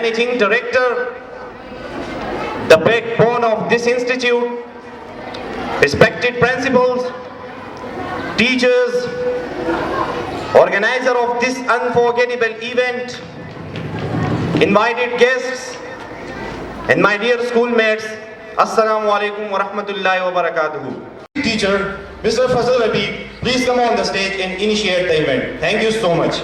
Managing Director, the backbone of this institute, respected principals, teachers, organizer of this unforgettable event, invited guests, and my dear schoolmates, Assalamu alaikum wa rahmatullahi wa barakatuhu. Teacher, Mr. Fazal Habib, please come on the stage and initiate the event. Thank you so much.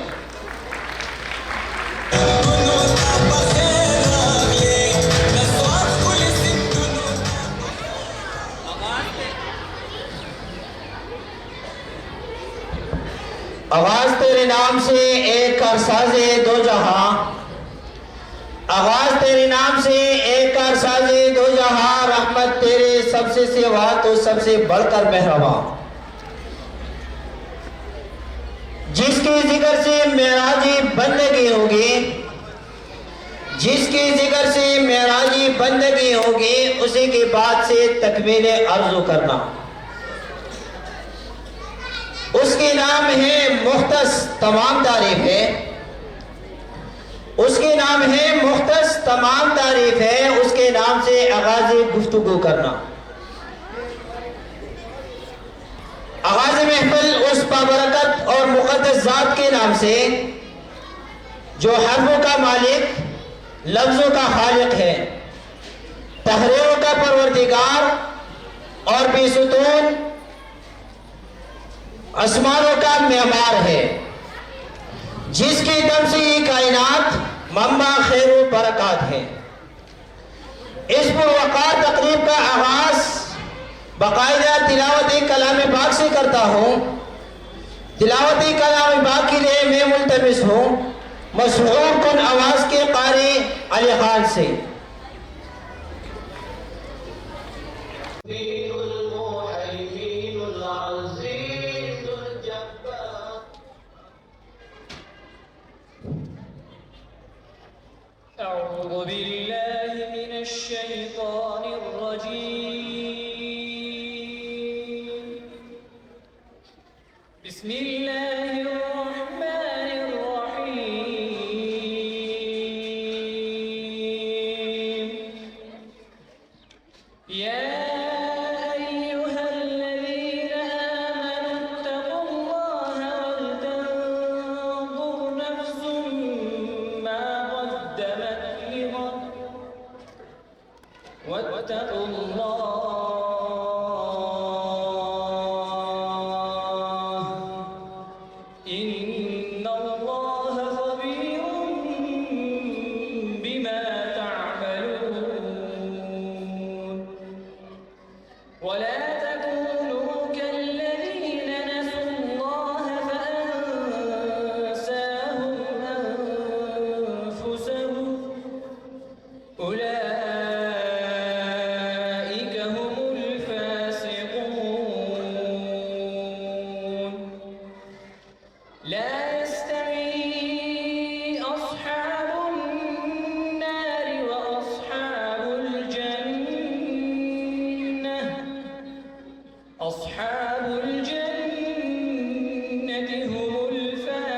आवाज तेरे नाम से एक कारसाज़े दो जहां, आवाज तेरे नाम से एक कारसाज़े दो जहां, रहमत तेरे सबसे सिवा तो सबसे बढ़कर मेहरबां, जिसके जिक्र से मेराजी बंदगी होगी, जिसके जिक्र से मेराजी बंदगी होगी, उसी के बाद से तकमील अर्ज़ करना। उसके नाम है मुख्तस तमाम तारीफ है, उसके नाम है मुख्तस तमाम तारीफ है, उसके नाम से आगाज़ गुफ्तगू करना। आगाज़ महफिल उस बाबरकत और मुक़द्दस ज़ात के नाम से जो हर्फ़ों का मालिक, लफ्ज़ों का खालिक है, तहरीरों का परवरदिगार और बेसुतून आसमानों का मेहमान है, जिसके दम से ये कायनात मम्मा खैर बरकत है। इस पुरवकार तकरीब का आगाज बाकायदा तिलावत कलाम पाक से करता हूँ। तिलावत कलाम पाक के लिए मैं मुल्तमिस हूँ मशहूर कुन आवाज के कारी अली खान से। أعوذ بالله من الشيطان الرجيم. بسم الله الرحمن الرحيم. يا أيها الذين آمنوا اتقوا الله ولتنظر نفس ما قدمت لغد واتقوا الله إن الله خبير بما تعملون. ولا تكونوا كالذين نسوا الله فأنساهم أنفسهم أولئك هم الفاسقون. لا يستوي أصحاب النار وأصحاب الجنة، أصحاب الجنة هم الفائزون.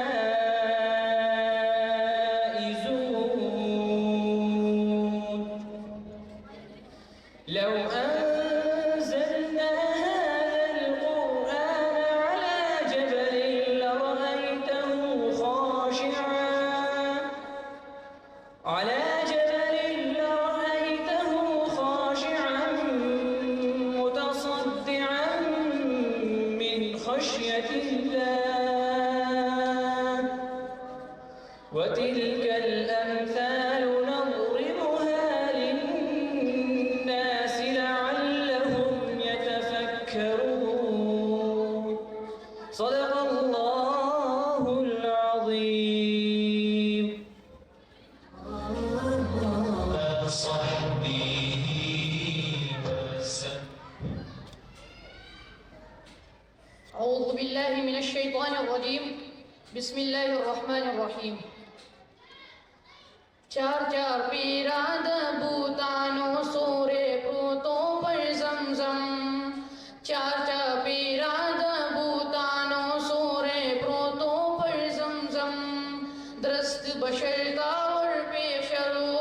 لو أنزلنا هذا القرآن على جبل لرأيته خاشعا، على جبل لرأيته خاشعا متصدعا من خشية الله. وتلك الأمثال نضربها للناس لعلهم يتفكرون. صدق الله العظيم. أعوذ بالله من الشيطان الرجيم. بسم الله الرحمن الرحيم. चार चार पीरा बूतानो सोरे प्रोतों पर जमजम, चार चार पीरा बूतानो सोरे प्रोतों पर जमजम, दरस्त बशर का और पेशरो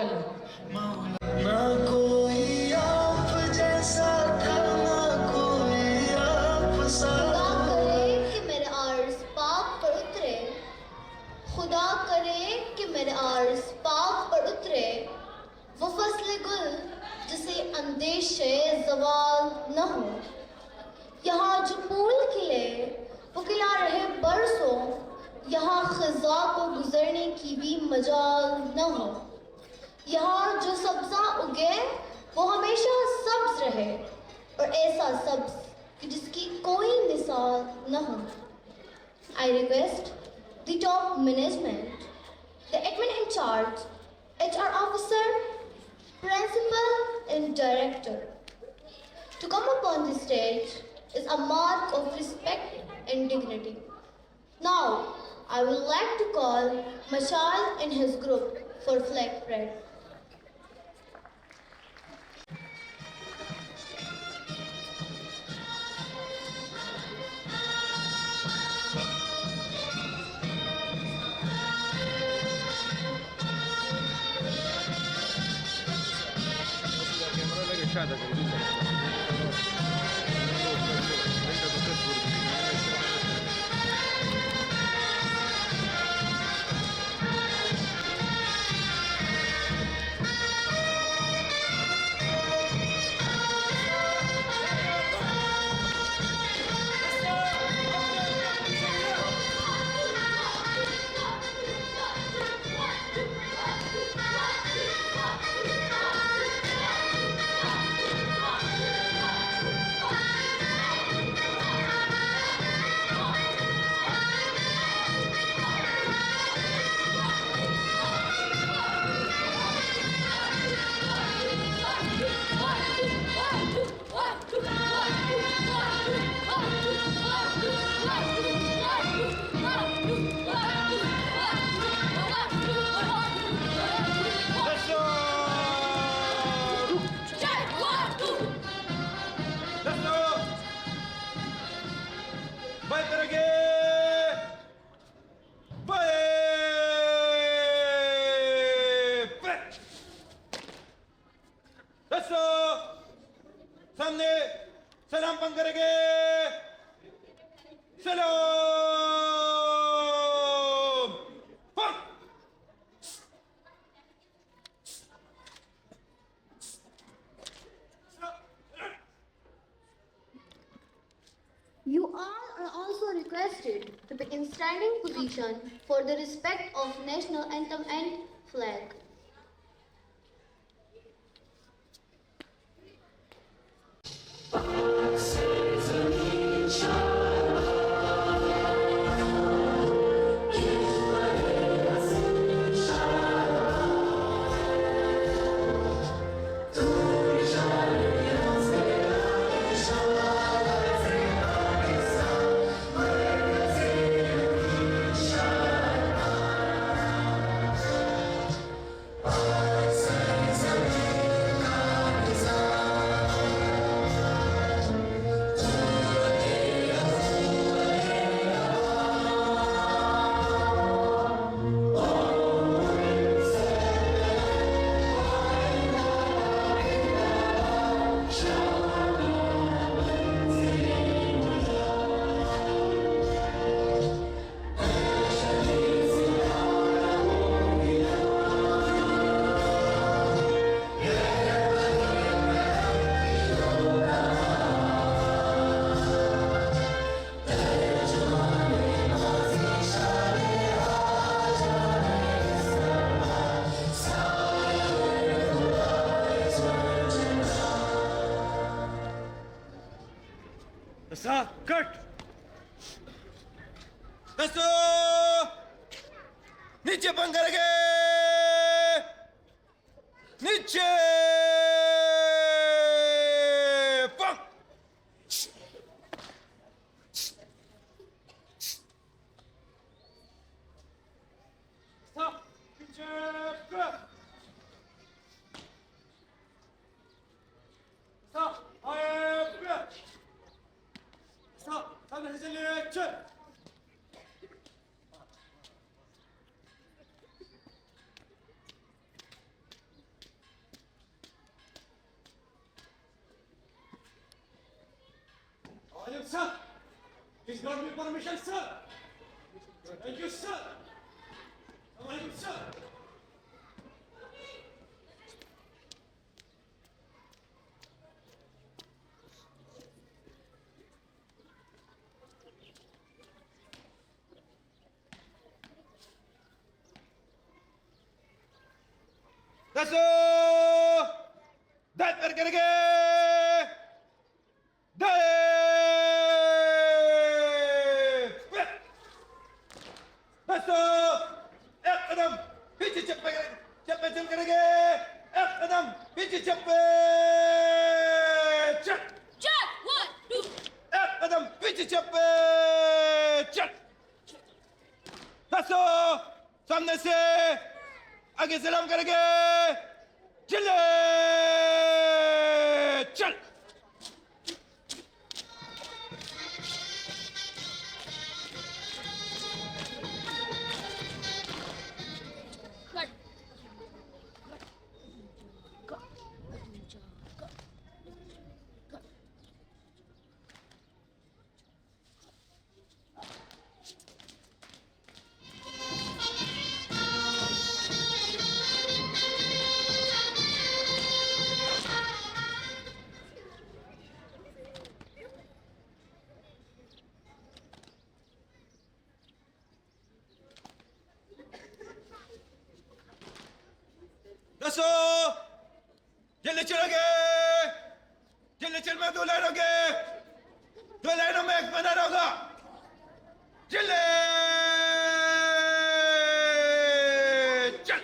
जज़ाकल्लाह। ना कोई आप जैसा था, ना कोई आप सा। खुदा करे कि मेरे अर्ज़ पाक पर उतरे, खुदा करे कि मेरे अर्ज़ पाक पर उतरे, वो फसले गुल जिसे अंदेशे ज़वाल न हो। यहाँ जो फूल खिले वो खिला रहे बरसों, यहाँ ख़ज़ा को गुज़रने की भी मजाल न हो। यहाँ जो सब्ज़ा उगे वो हमेशा सब्ज़ रहे, और ऐसा सब्ज़ कि जिसकी कोई मिसाल न हो। I request the top management, the admin in charge, HR officer, principal and director to come upon the stage is a mark of respect and dignity. Now, I would like to call Mashal and his group for flag parade. सामने सलाम पंग करेंगे। सलाम पंग। You all are also requested to be in standing position for the respect of national anthem and flag. Cut. दसो नीचे पंग करेंगे। नीचे पंग। Salim sir, he's got me permission, sir. Thank you, sir. Assalamualaikum, sir. दसो दायित्व करेंगे दसो एक कदम पीछे चप्पे चल करेंगे एक कदम पीछे चप्पे चल Check! 1, 2. एक कदम पीछे चप्पे चल दसो सामने से आगे सलाम करेंगे चले चल दसो जल्दी चलोगे जल्दी चल मैं 2 लाइन होंगे 2 लाइनों में एक बना होगा चले चल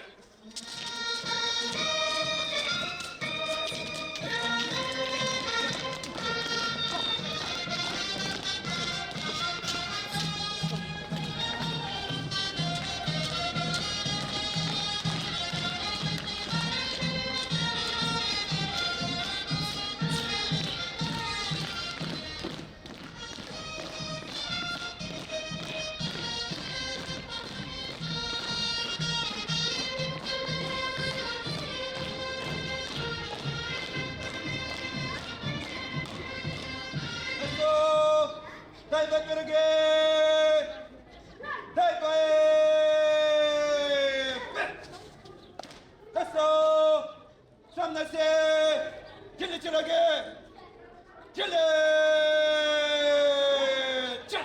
दायित्व करेंगे दायित्व दसो सामने से चले चलोगे चले चल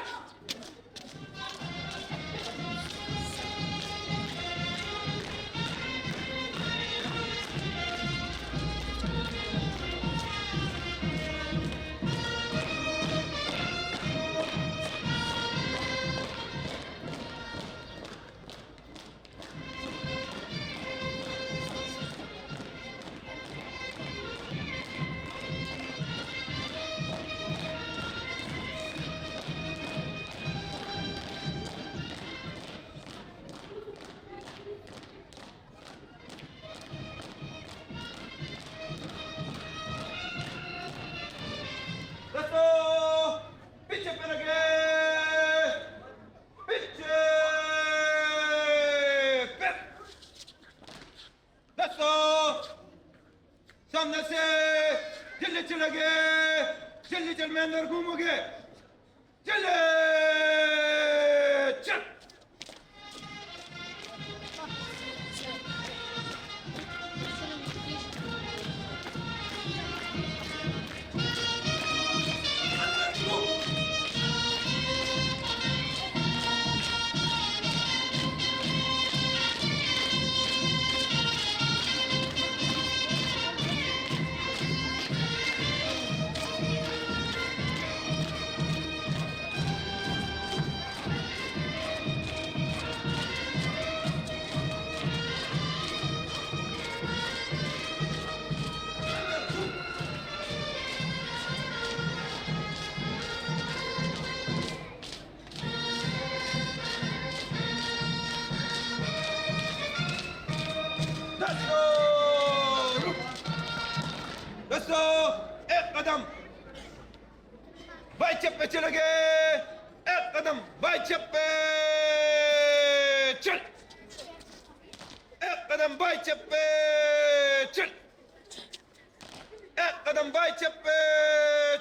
दसो पीछे पे लगे पीछे पे दसो सामने से जल्दी चलोगे जल्दी चल मैं अंदर घूमोगे चले चल दसो एक कदम बाई चप्पे चलोगे एक कदम बाई चप्पे चल एक कदम बाई चप्पे चल एक कदम बाई चप्पे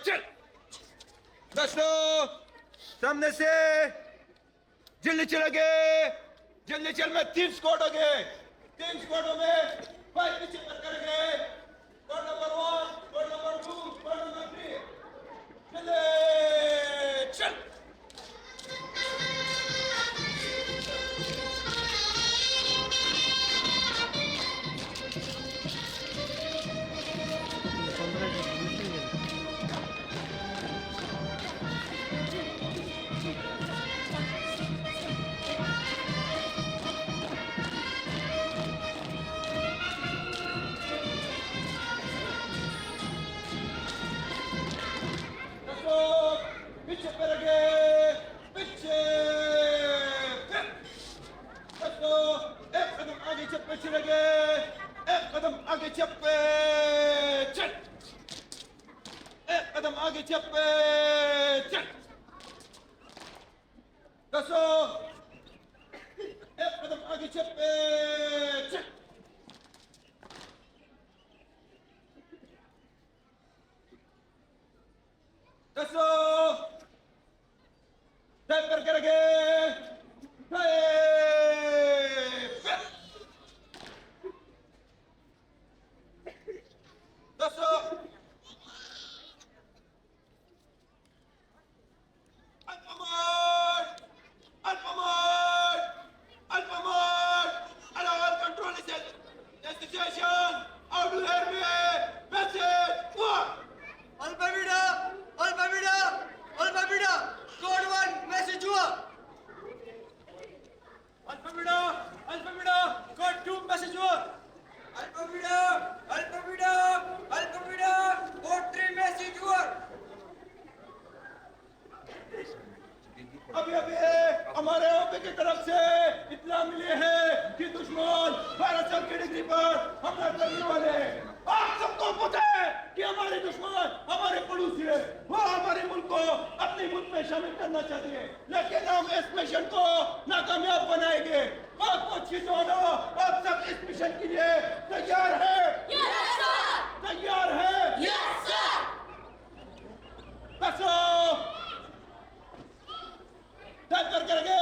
चल दोस्तों सामने से जल्दी चलेंगे, जल्दी चल में 3 स्क्वाड हो गए, 3 स्क्वाडों में 5 पीछे करेंगे। Squad number 1, squad number 2, squad number 3 चले चल। पीछे करेंगे, पीछे दोस्तों एक कदम आगे चप्पे चलेंगे, एक कदम आगे चप्पे चल, एक कदम आगे चप्पे चल दोस्तों, एक कदम आगे चप्पे चल दोस्तों टाइप कर करेंगे। दोस्तों allow control situation. How to hear me? Message 1. Alphabeta, code 1, message 1. Alphabeta, code 2, message 1. Alphabeta, code 3, message 1. अभी हमारे ओपी की तरफ से इत्तला मिली है कि दुश्मन 1200 की डिग्री पर हमला करने वाले हैं। आप सबको पता है कि हमारे दुश्मन हमारे पड़ोसी है, वो हमारे मुल्क को अपने मुल्क में शामिल करना चाहते हैं, लेकिन हम इस मिशन को नाकामयाब बनाएंगे। आपको छिटोना, आप सब इस मिशन के लिए तैयार है? तैयार है? टाइप कर करेंगे।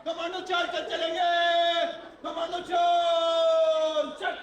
कमांडो चार्ज कर चलेंगे, कमांडो चार्ज चल।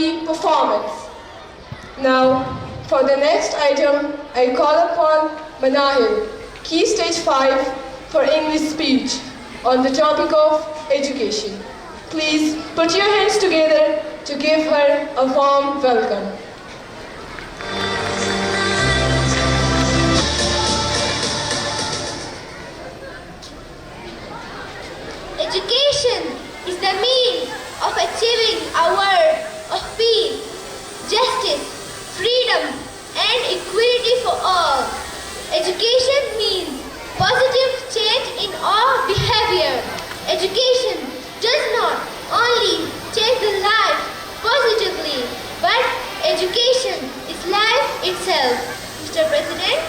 lively performance. Now, for the next item, I call upon Manahil, Key Stage 5 for English speech on the topic of education. Please put your hands together to give her a warm welcome. Education is the means of achieving a world of peace, justice, freedom, and equality for all. Education means positive change in all behavior. Education does not only change the life positively, but education is life itself. Mr. President,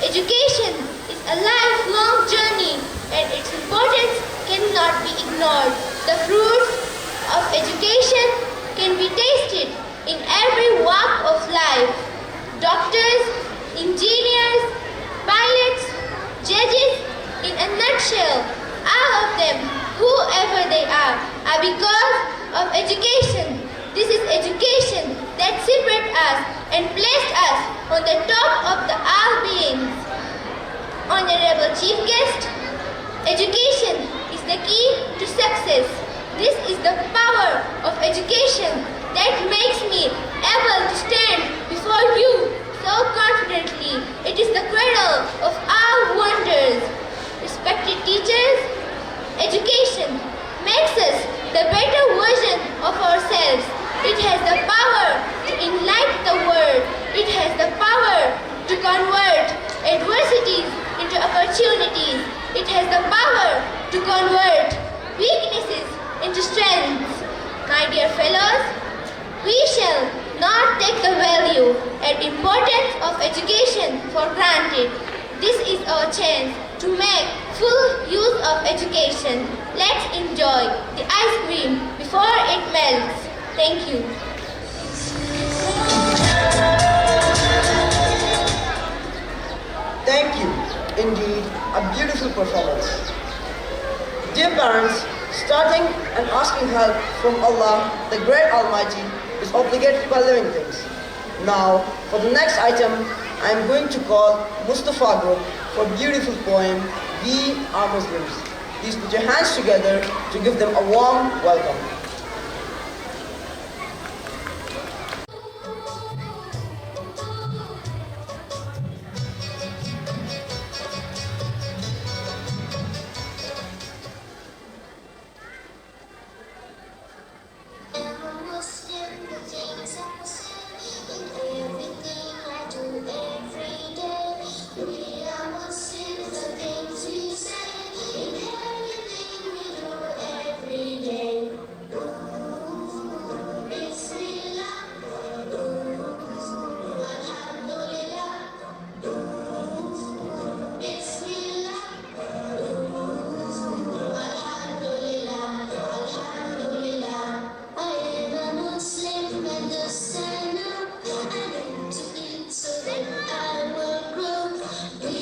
education is a lifelong journey and its importance cannot be ignored. The fruits of education can be tasted in every walk of life. Doctors, engineers, pilots, judges, in a nutshell, all of them, whoever they are because of education. This is education that separated us and placed us on the top of the all beings. Honorable Chief Guest, education is the key to success. This is the power of education that makes me able to stand before you so confidently. It is the cradle of all wonders. Respected teachers, education makes us the better version of ourselves. It has the power to enlighten the world. It has the power to convert adversities into opportunities. It has the power to convert weaknesses into strengths. My dear fellows, we shall not take the value and importance of education for granted. This is our chance to make full use of education. Let's enjoy the ice cream before it melts. Thank you. Thank you. Indeed, a beautiful performance. Dear parents, starting and asking help from Allah, the Great Almighty, is obligatory by living things. Now, for the next item, I am going to call Mustafa Group for a beautiful poem, We Are Muslims. Please put your hands together to give them a warm welcome. So that I will grow.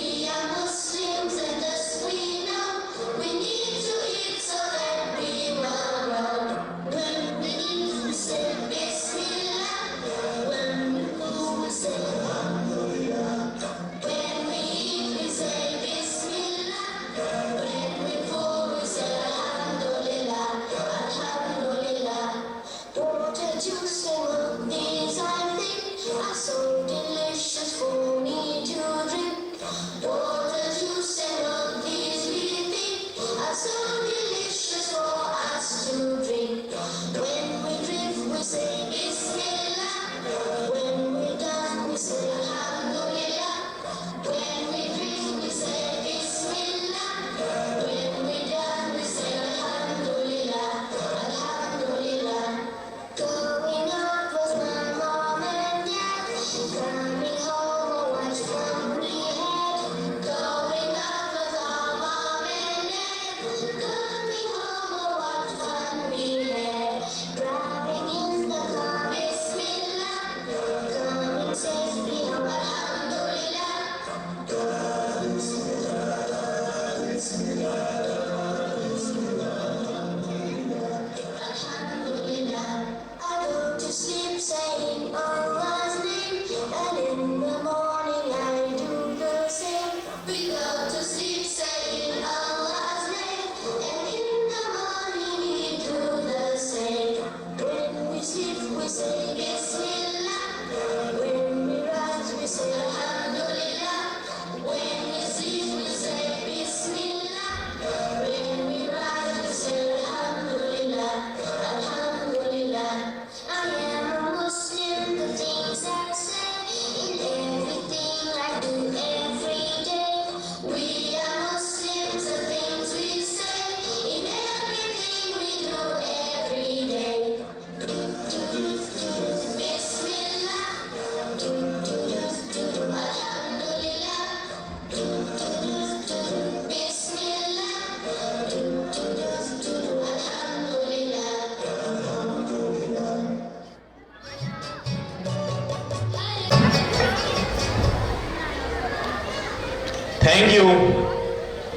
Thank you.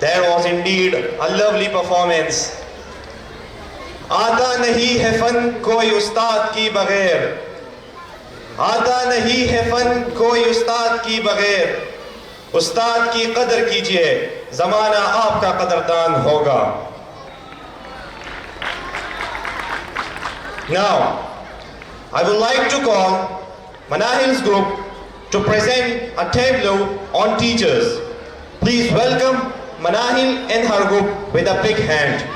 That was indeed a lovely performance. आता नहीं है fun कोई उस्ताद की बगैर, आता नहीं है fun कोई उस्ताद की बगैर, उस्ताद की कदर कीजिए, जमाना आपका कदरदान होगा. Now, I would like to call Manahil's group to present a tableau on teachers. Please welcome Manahil and her group with a big hand.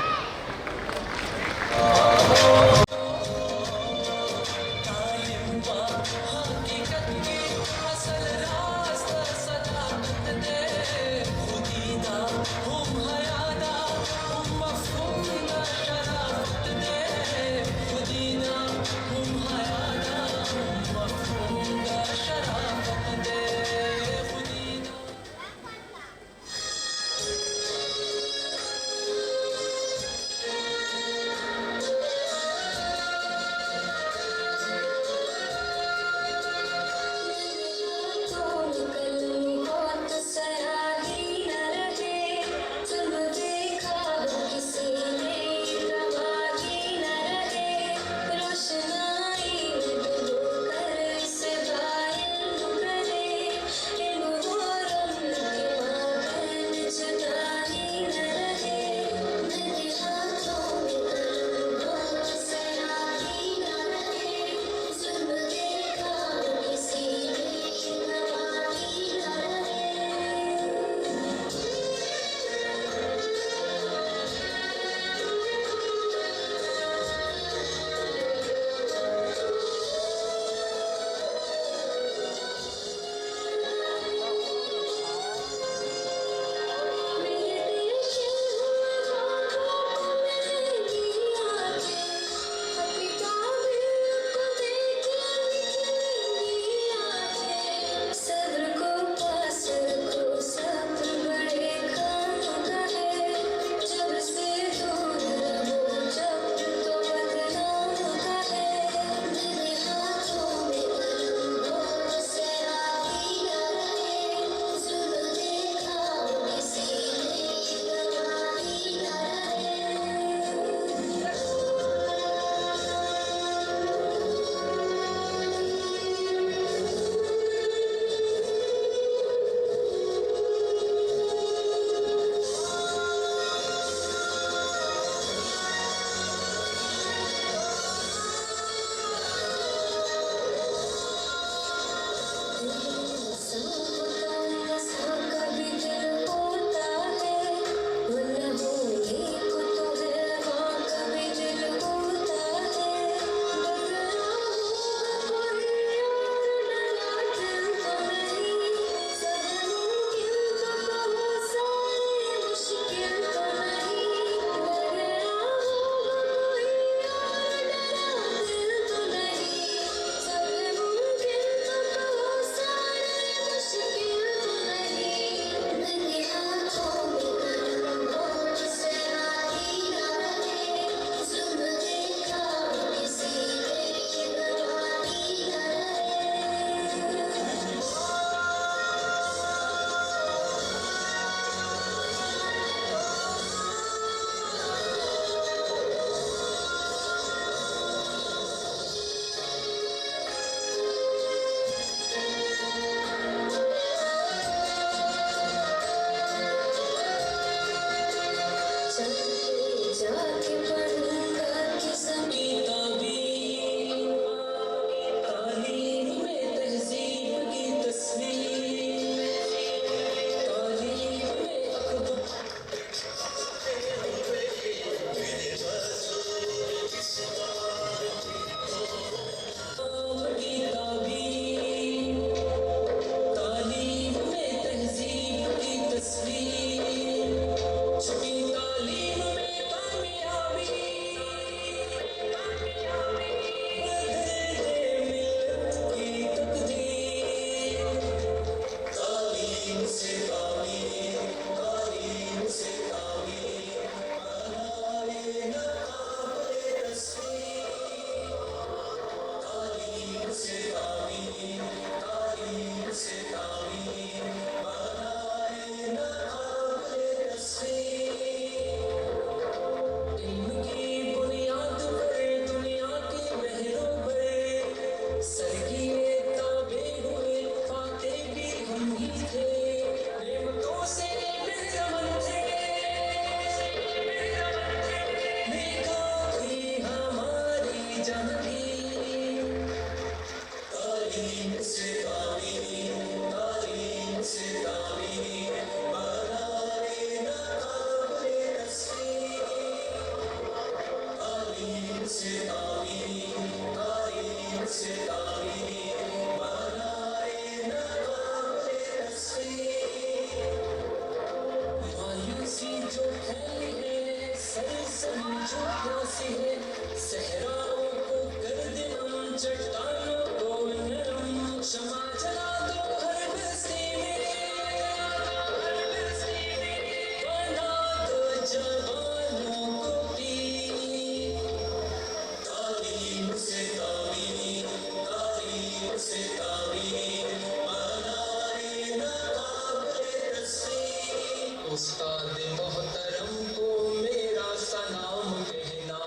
उस्ताद मोहतरम को मेरा सलाम कहना,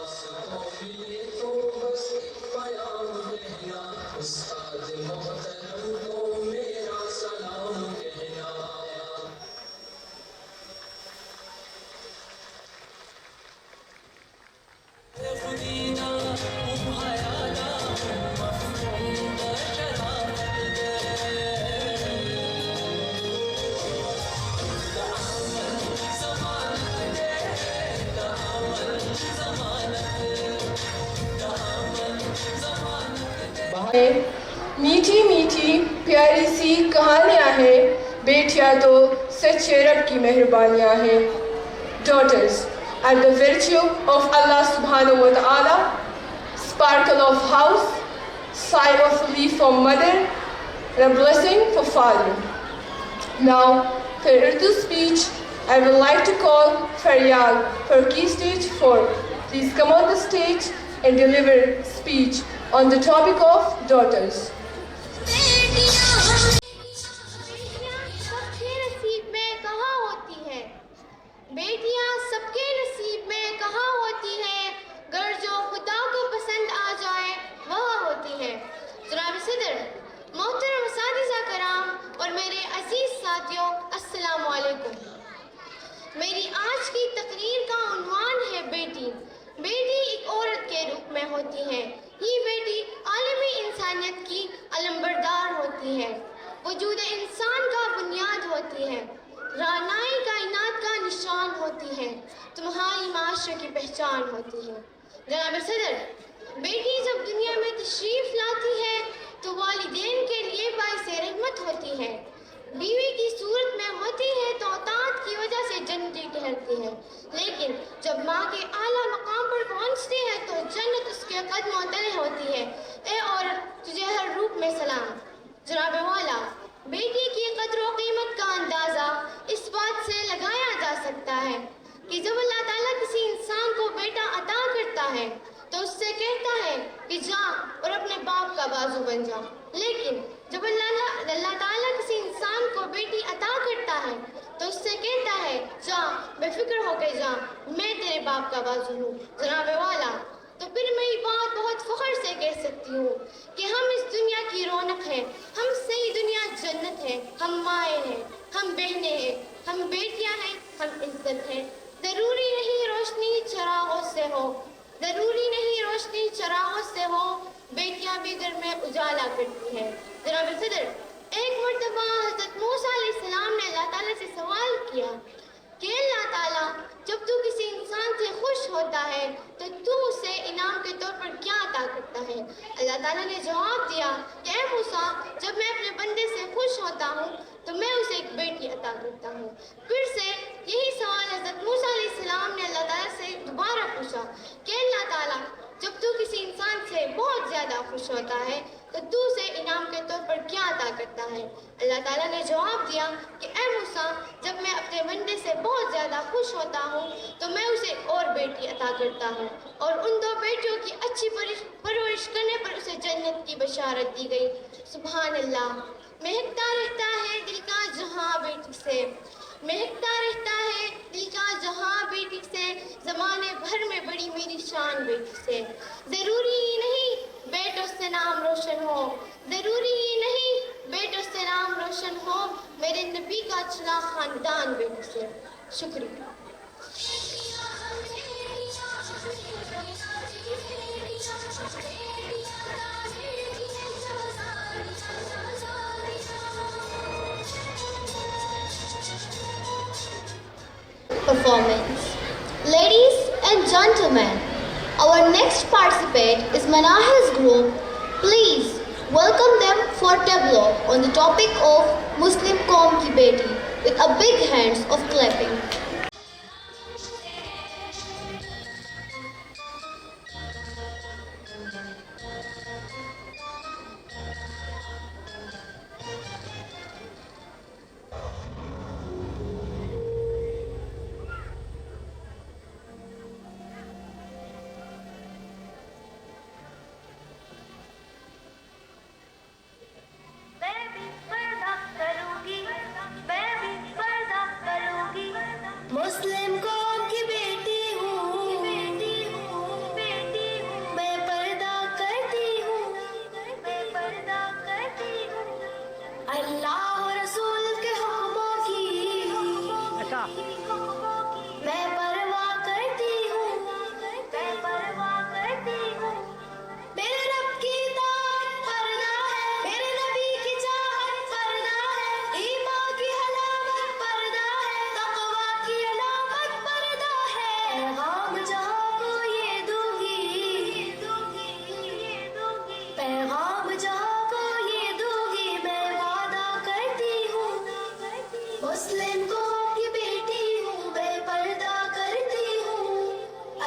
उसको मिले तो बस प्याम कहना। उस्ताद मोहतरम को मेरा सलाम कहना। मीठी मीठी प्यारी सी कहानियाँ हैं, बेटियाँ तो सच्चे रब की मेहरबानियाँ हैं। Daughters, are the virtue of Allah subhanahu wa ta'ala, sparkle of house, sigh of relief for mother, and a blessing for father. Now, for Urdu speech, I would like to call Faryal for key stage 4. Please come on the stage and deliver speech on the topic of daughters. सबके नसीब में कहाँ होती है, बेटियाँ सबके नसीब में कहाँ होती है, घर जो खुदा को पसंद आ जाए वहाँ होती है। जनाब सदर, मोहतरम असातिज़ा कराम और मेरे अजीज साथियों, अस्सलामु अलैकुम। मेरी आज की तकरीर का उन्वान है बेटी। बेटी एक औरत के रूप में होती है। ये बेटी आलमी इंसानियत की अलंबरदार होती है, वजूद इंसान का बुनियाद होती है, रानाई कायनात का निशान होती है, तुम्हारी माशरे की पहचान होती है। जनाब सदर, बेटी जब दुनिया में तशरीफ लाती है तो वालिदैन के लिए बाइस रहमत होती है। बीवी की सूरत में होती है तो अतात की वजह से जन्नती ठहरती है, लेकिन जब माँ के आला मकाम पर पहुँचती है तो जन्नत उसके कदमों तले होती है। ए औरत, तुझे हर रूप में सलाम। जनाब वाला, बेटी की कदर व कीमत का अंदाज़ा इस बात से लगाया जा सकता है कि जब अल्लाह ताला किसी इंसान को बेटा अता करता है तो उससे कहता है कि जा और अपने बाप का बाजू बन जा, लेकिन जब अल्लाह ताला किसी इंसान को बेटी अता करता है तो उससे कहता है जा बेफिक्र होकर जा, मैं तेरे बाप का बाजू हूँ। जनाब वाला, तो फिर मैं ये बात बहुत फख्र से कह सकती हूँ कि हम इस दुनिया की रौनक हैं, हम से ये दुनिया जन्नत है, हम माएँ हैं, हम बहनें हैं, हम बेटियाँ हैं, हम इज्जत हैं। ज़रूरी नहीं रोशनी चरागों से हो, ज़रूरी नहीं रोशनी चरागों से हो, बेटियाँ भी घर में उजाला करती हैं। जनाब सदर, एक मर्तबा हज़रत मूसा अलैहिस्सलाम ने अल्लाह ताला से सवाल किया कि अल्लाह ताला, जब तू किसी इंसान से खुश होता है तो तू उसे इनाम के तौर पर क्या अता करता है? अल्लाह ताला ने जवाब दिया कि ऐ मूसा, जब मैं अपने बंदे से खुश होता हूँ तो मैं उसे एक बेटी अता करता हूँ। फिर से यही सवाल हज़रत मूसा अलैहिस्सलाम ने अल्लाह ताला से दोबारा पूछा कि अल्लाह ताला, जब तू किसी इंसान से बहुत ज़्यादा खुश होता है तो तू उसे इनाम के तौर पर क्या अता करता है? अल्लाह ताला ने जवाब दिया कि ऐ मूसा, जब मैं अपने बंदे से बहुत ज़्यादा खुश होता हूँ तो मैं उसे और बेटी अता करता हूँ, और उन दो बेटियों की अच्छी परवरिश करने पर उसे जन्नत की बशारत दी गई। सुभान अल्लाह। महकता रहता है दिल का जहाँ बेटी से, महकता रहता है दिल का जहाँ बेटी से, ज़माने भर में बड़ी मेरी शान बेटी से। ज़रूरी ही नहीं बेटों से नाम रोशन हो, ज़रूरी ही नहीं बेटों से नाम रोशन हो, मेरे नबी का चला खानदान बेटी से। शुक्रिया। Performance. Ladies and gentlemen, our next participant is Manahil's group. Please welcome them for tableau on the topic of Muslim Qaum Ki Beti with a big hands of clapping. मुस्लिम कौम की बेटी हूँ, बेपर्दा करती हूँ।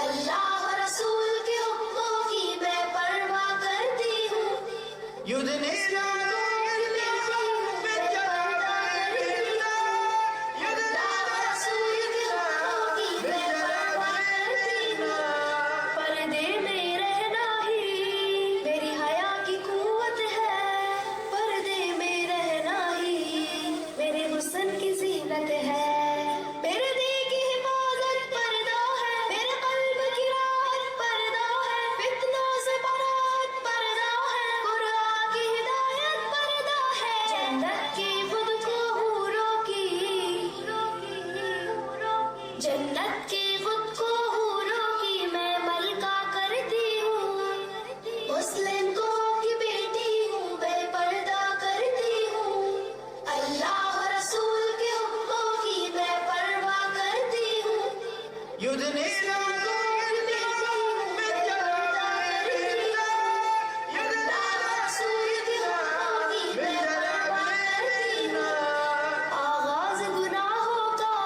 अल्लाह रसूल के हुक्मों की मैं परवाह करती हूँ। पर्दे में रहना ही मेरी हया की कुव्वत है। पर्दे में रहना ही मेरे हुस्न की जीनत है। मेरे दिल की हिफाजत पर्दा है, मेरे कल्ब की राहत पर्दा है। फितनों से बरात पर्दा है, कुरान की हिदायत पर्दा है। जन्नत की खुद को हूरों की, जन्नत की खुद को हूरों की मैं मलका करती हूँ। मुस्लिम कौम की बेटी हूँ, बेपर्दा करती हूँ। अल्लाह रसूल के हुक्मों की मैं परवाह करती हूँ। मुस्लिम कौम की बेटी हूँ, बेपर्दा करती हूँ। अल्लाह रसूल के हुक्मों की मैं परवाह करती हूँ। आगाज गुनाहों का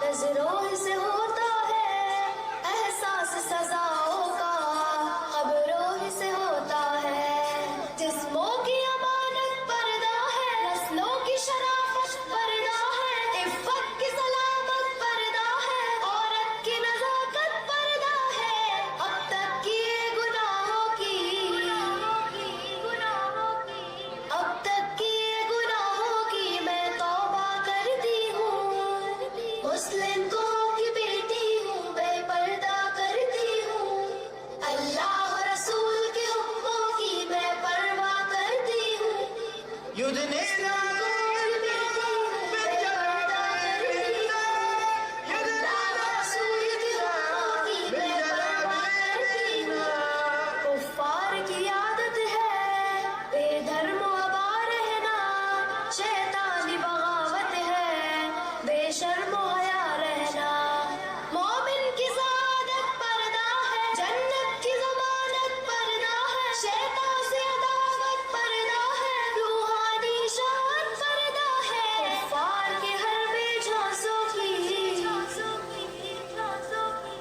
नजरों से होता है, एहसास सजाओं का खबरों से होता है। जिस्मों की अमानत पर्दा है, नस्लों की शराफत पर्दा है। इफ़्फ़त की सलामत पर्दा है, औरत की नज़ाकत पर्दा है। अब तक किए गुनाहों की, अब तक किए गुनाहों की मैं तौबा करती हूँ। मुस्लिम कौम की बेटी हूँ, बेपर्दा करती हूँ। अल्लाह रसूल के हुक्मों की मैं परवाह करती हूँ। मुस्लिम कौम की बेटी हूँ, बेपर्दा करती हूँ। अल्लाह रसूल के हुक्मों की मैं परवाह करती हूँ। कुफ्फार की आदत है बेधर्म अबा रहना, शैतानी बगावत है बेशर्म हया रहना। मोमिन की सादत पर्दा है, जन्नत की जमानत पर्दा है। शैतान से अदावत पर्दा है, रूहानी शान पर्दा है। कुफ्फार के हर बेझांसों की,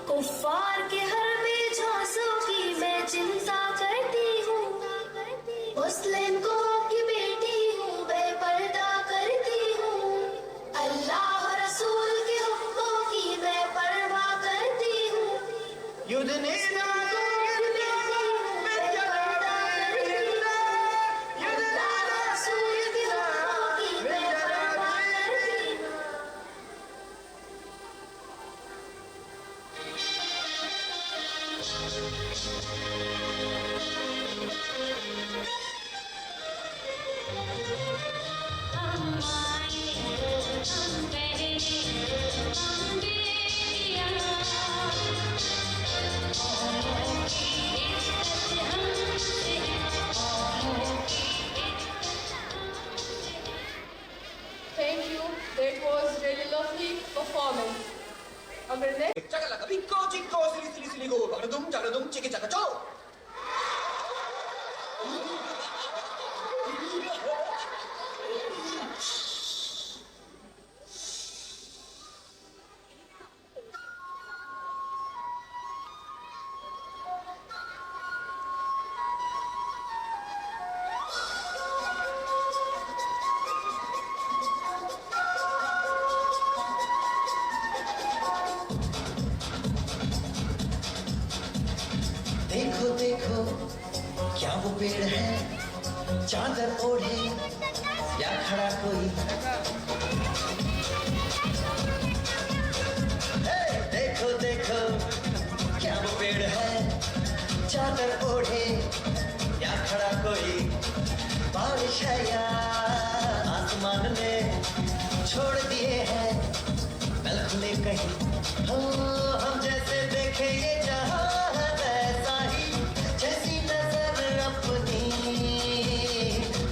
कुफ्फार के हर बेझांसों की मैं चिंता करती हूँ। मुस्लिम कौम की बेटी हूँ, बेपर्दा करती हूँ। अल्लाह रसूल के हुक्मों की मैं परवाह करती हूँ। मुस्लिम कौम की बेटी हूँ, बेपर्दा करती हूँ। अल्लाह रसूल के हुक्मों की मैं परवाह करती हूँ। Thank you. That was really lovely performance. Our next Chakala binko jinko sili sili sili go jagadum chiki chaka cho. देखो देखो क्या वो पेड़ है, चादर ओढ़े या खड़ा कोई। हे, देखो देखो क्या वो पेड़ है, चादर ओढ़े या खड़ा कोई। बारिश है या आसमान ने छोड़ दिए हैं नल खुले कहीं। हो हम जैसे देखे ये जहां है वैसा ही, जैसी नजर अपनी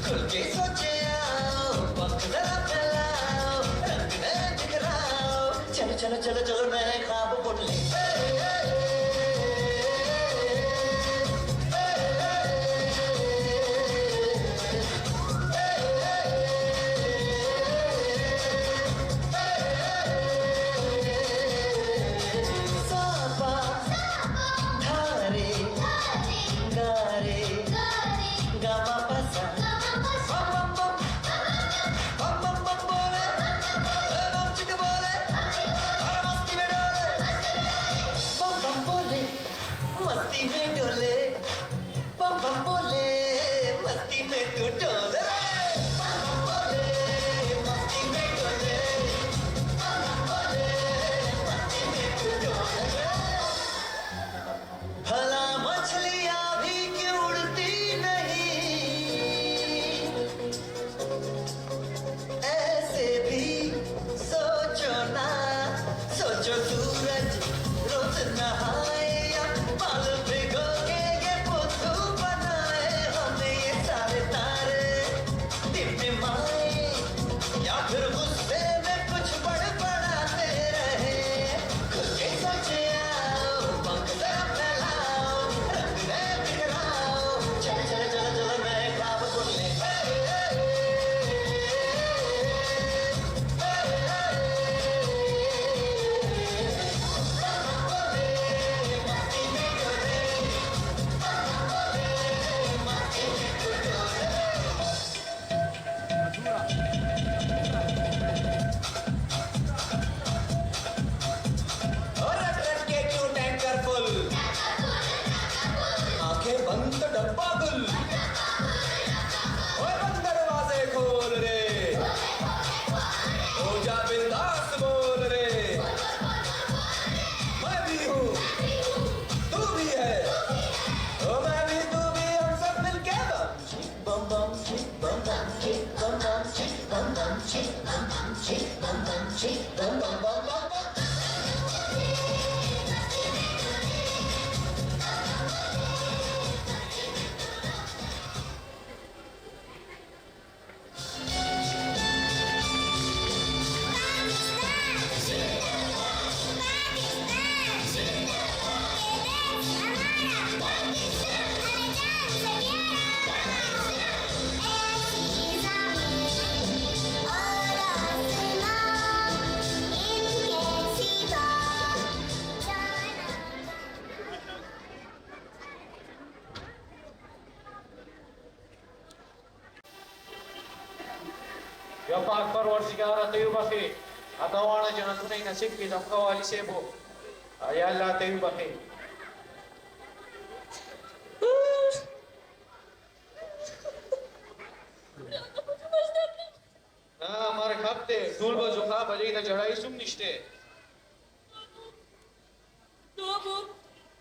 खुल के सोचे आओ। वक्त जरा फैलाओ, रंग नए बिखराओ। चलो चलो चलो चलो नए ख्वाब बुन ले। یا پاک پروردگار ته وبخي اته واړه جنتونه یې نصیب کړي زموږ والي صاحب یا الله ته وبخي हमारे हफ्ते ढोल बजो खा बजे ना चढ़ाई सुम निश्ते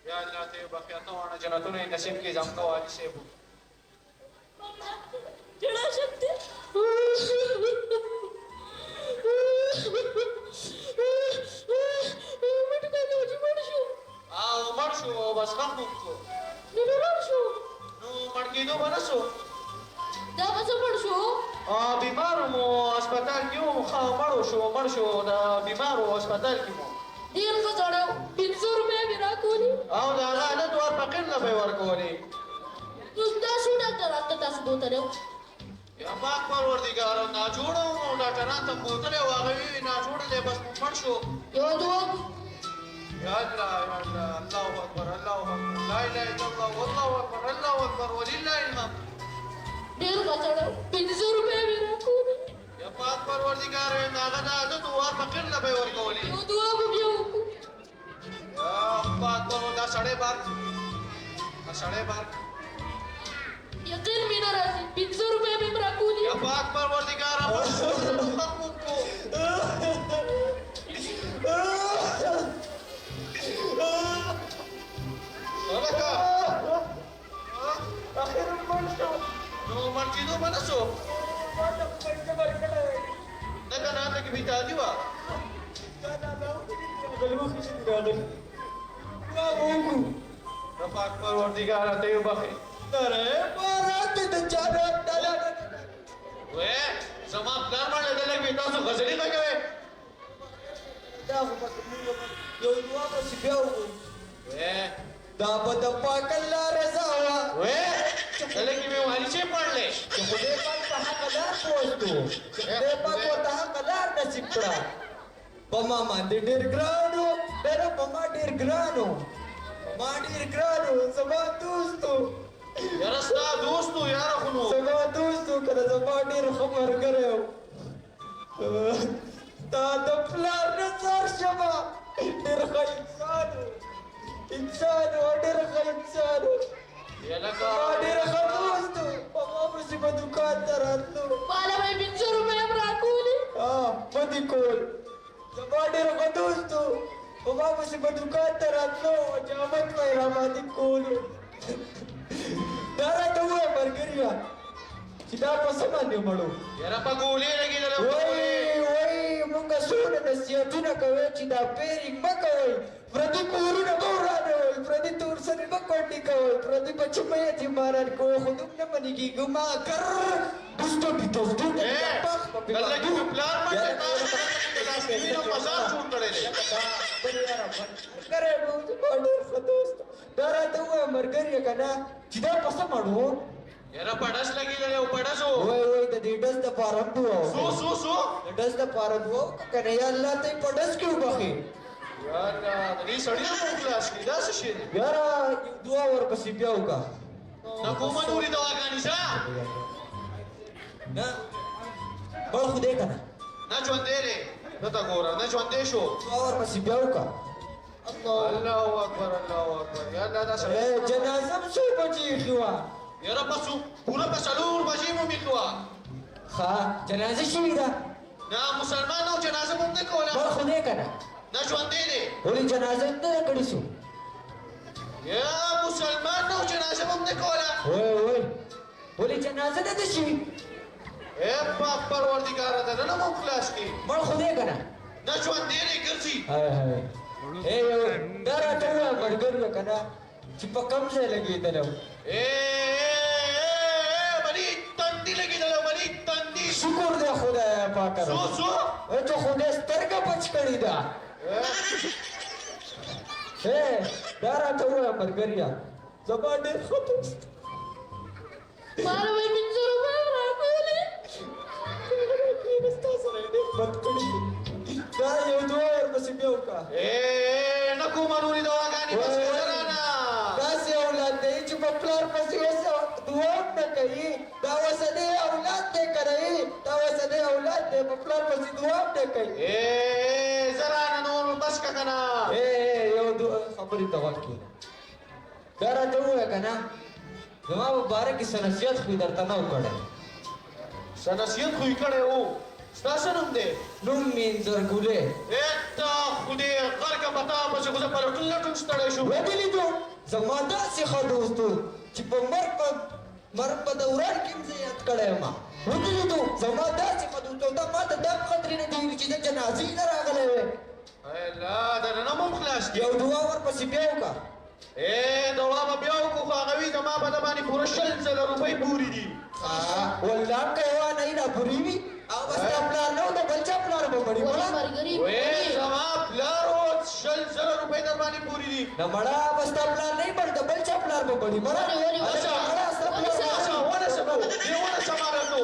या अल्लाह ते बखियाता वाना जन्नतों ने नसीब की जामका वाली से बु चढ़ा सकते उमर शो बस कम को नो मड़की दो बनसो دا به څه پړ شو बीमार मो अस्पताल क्यों खा मर शो दा बीमार हो अस्पताल की मो ډېر ښه سړی و 500 روپۍ مې راکولي او دا حالت ور فقیر نه به ورکولې اوس دا شو ډاکټر راته تاسو بوتلو یا پاک پروردگار نا جوړو ډاکټران ته بوتلې واغوي نا جوړلې بس مړ شو یو دوه یا الله الله اکبر لا اله الا الله والله اکبر الله اکبر ولله الحمد ډېر ښه سړی و 500 روپۍ مې راکولي یا پاک پروردگار هغه د عادت ور فقیر نه به ورکولې یو دوه به بیا وکړو یا پاک پروردگار دا سړی بار یقین مې نه راځي 500 روپۍ مې راکولي یا پاک پروردگار ختم کو ولکه اخر منشو نو مرچینو منسو نکه ناته کې بیتا دیوا پاک پروردگار ته یو بخي وې زما پلان باندې دلته تاسو غزلې نه کوي وې دا په د پاک الله رضا وا وې دلته مې والی چې پړلې چې خدای پاک په حق دار پوښتو خدای پاک ته حق دار نصیب کړه په ما باندې ډېر ګرانو زما دوستو یاره ستا دوستو یاره خونو زما دوستو کله زما ډېر ښه ملګری و تا د پلار نظر شمه ډېر ښه انسان و ډېر ښه انسان و یلکه ډېر ښه دوست و په ما پسې به دوکان ته راتلو ماله به یې 500 روپۍ هم راکولي بدي کول زما ډېر ښه دوست و په ما پسې به دوکان ته راتلو جامت به یې راباندې کولو دا راته ووایه ملګریه چې دا په څه باندې مړو یاره په ګولې لګېدله وای مونږ څونه نصیحتونه کوي چې دا پیرې مه کوئ پردي کورونه به ورانوئ پردي تورسنې مه کونډې کوئ پردي بچې مه یتیمانان کوئ خو دوم نه منې کېږو ما ګر دوستو ډیټوس دلته کې مې پلان باندې تاسو لاس مزار جوړ کړی دی ملګری مو زما ډېر ښه دوست دا راته ووایه ملګریه که نه چې دا په څه مړو یاره پډس لګېدلی او پډس و وای د دې ډز دپاره هم دعا سو د ډز دپاره دعا وکړه که نه یا الله ته یې په ډز کې وبخي یا الله د دې سړي نه په خلاص کړي دا څه شی دی یاره یو دعا ورپسې بیا وکړه د کومه نورې دواګانې شه نه بل خدای که نه نه ژوندی دی دته ګوره نه ژوندی شو دعا ورپسې بیا وکړه الله اکبر یا الله دا سړی جنازه م څو بجې ایښې وه یاره بسو پوره په 4 بجې مو میښې وه ښه جنازه شوې ده نه مسلمان او جنازه مو نه کوله بل خدای که نه نه ژوندی دی ولې جنازه یې نه ده کړې شو یا مسلمان او جنازه مو نه کوله وای ولې جنازه نه ده شوې اے پاک پروردگار ته نه مو خلاص کړي بل خدای که نه نه ژوندی دی ګرځي دا راته ووایه ملګریه که نه چې په کوم ځای لګېدلی و بلی تندی لګېدلی بلی تندی شکر دی خدای پاکه سو ته خدای سترګه بچ کړې ده دا راته ووایه ملګریه زما ډېر ښه دوست ماله به یې 500 روپۍ هم راکولي ستا سره یې ډېر بد کړي دا یو دعا ورپسې بیا وکړه نه کومه نورې دواګانې بس ګذرانه داسې اولاد دی چې په پلار پسې دعا هم نه کوي دا وسنی اولاد دی که نه دا وسنی اولاد दे कहीं जरा नूर बस का कना यो खबरी तवक्की दरा तो है कना जमा मुबारक की सनसियत खुद दरतना उकड़े सनसियत खुई कड़े हो स्टेशन हम दे नुम मीन जरगुले एता खुदे घर का बता बस गुज़ पर टुल्लटुन स्टडे शो वेदिली तो जमादा से खदोस्तु चिपमर पर दौरान किम से याद करे मा वेदिली तो जमादा से खदोस्तु ता मा दब खतरी ने दी चीज जनाजी न रागले वे ला दा न मम खलास यो दुआ वर पसिबेव का दवा बब्याव को खागवी जमा बदबानी पूरा शल से रुपए पूरी दी वल्ला कहवा नहीं ना बुरीवी अवस्था प्लान नो तो बच्चा प्लान बड़ी बड़ा वे जमा प्लारो शल से रुपए दरबानी पूरी दी ना बड़ा अवस्था प्लान नहीं बढ़ता बच्चा प्लान बड़ी बड़ा अच्छा अच्छा वाला सब ये वाला समारा तो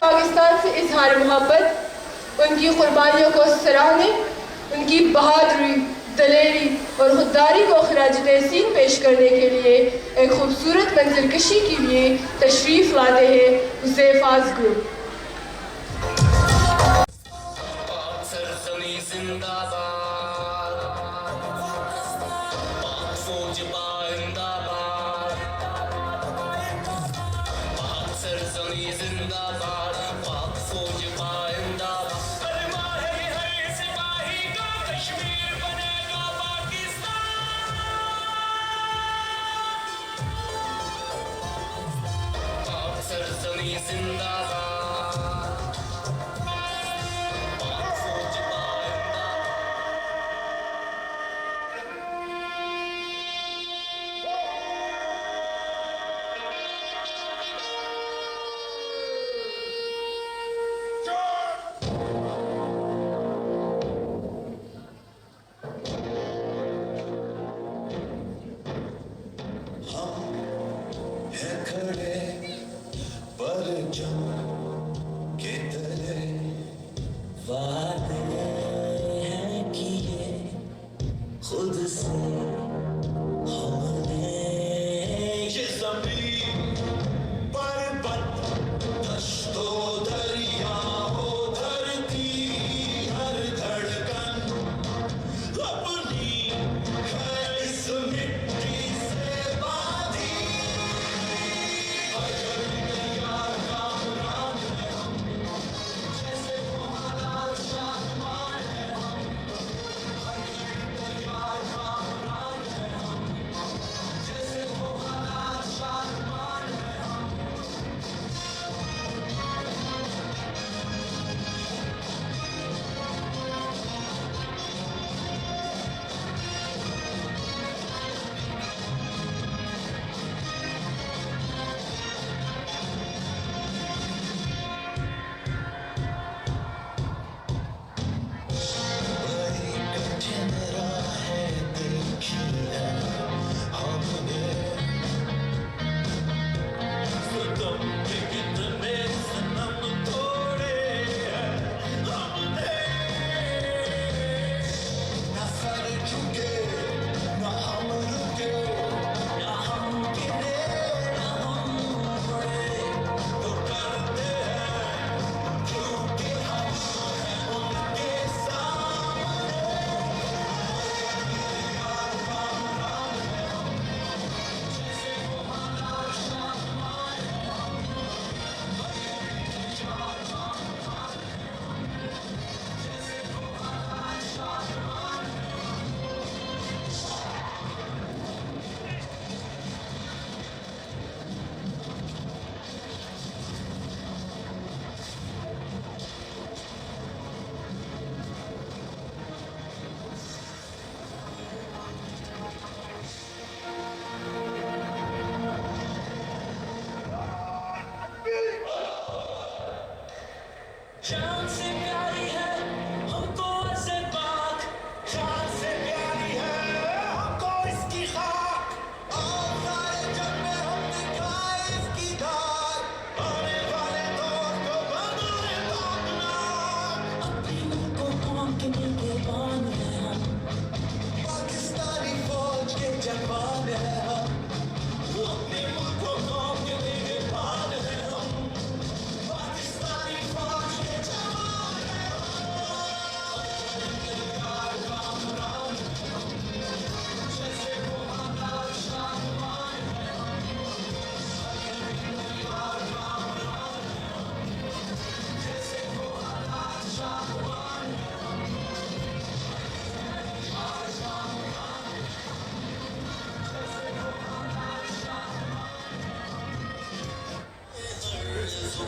पाकिस्तान से इजहार मोहब्बत उनकी कुर्बानियों को सराहने उनकी बहादुरी दलेरी और खुददारी को खराज तहसीन पेश करने के लिए एक खूबसूरत मंजरकशी के लिए तशरीफ़ लाते हैं हुज़ैफ़ाज़ ग्रुप।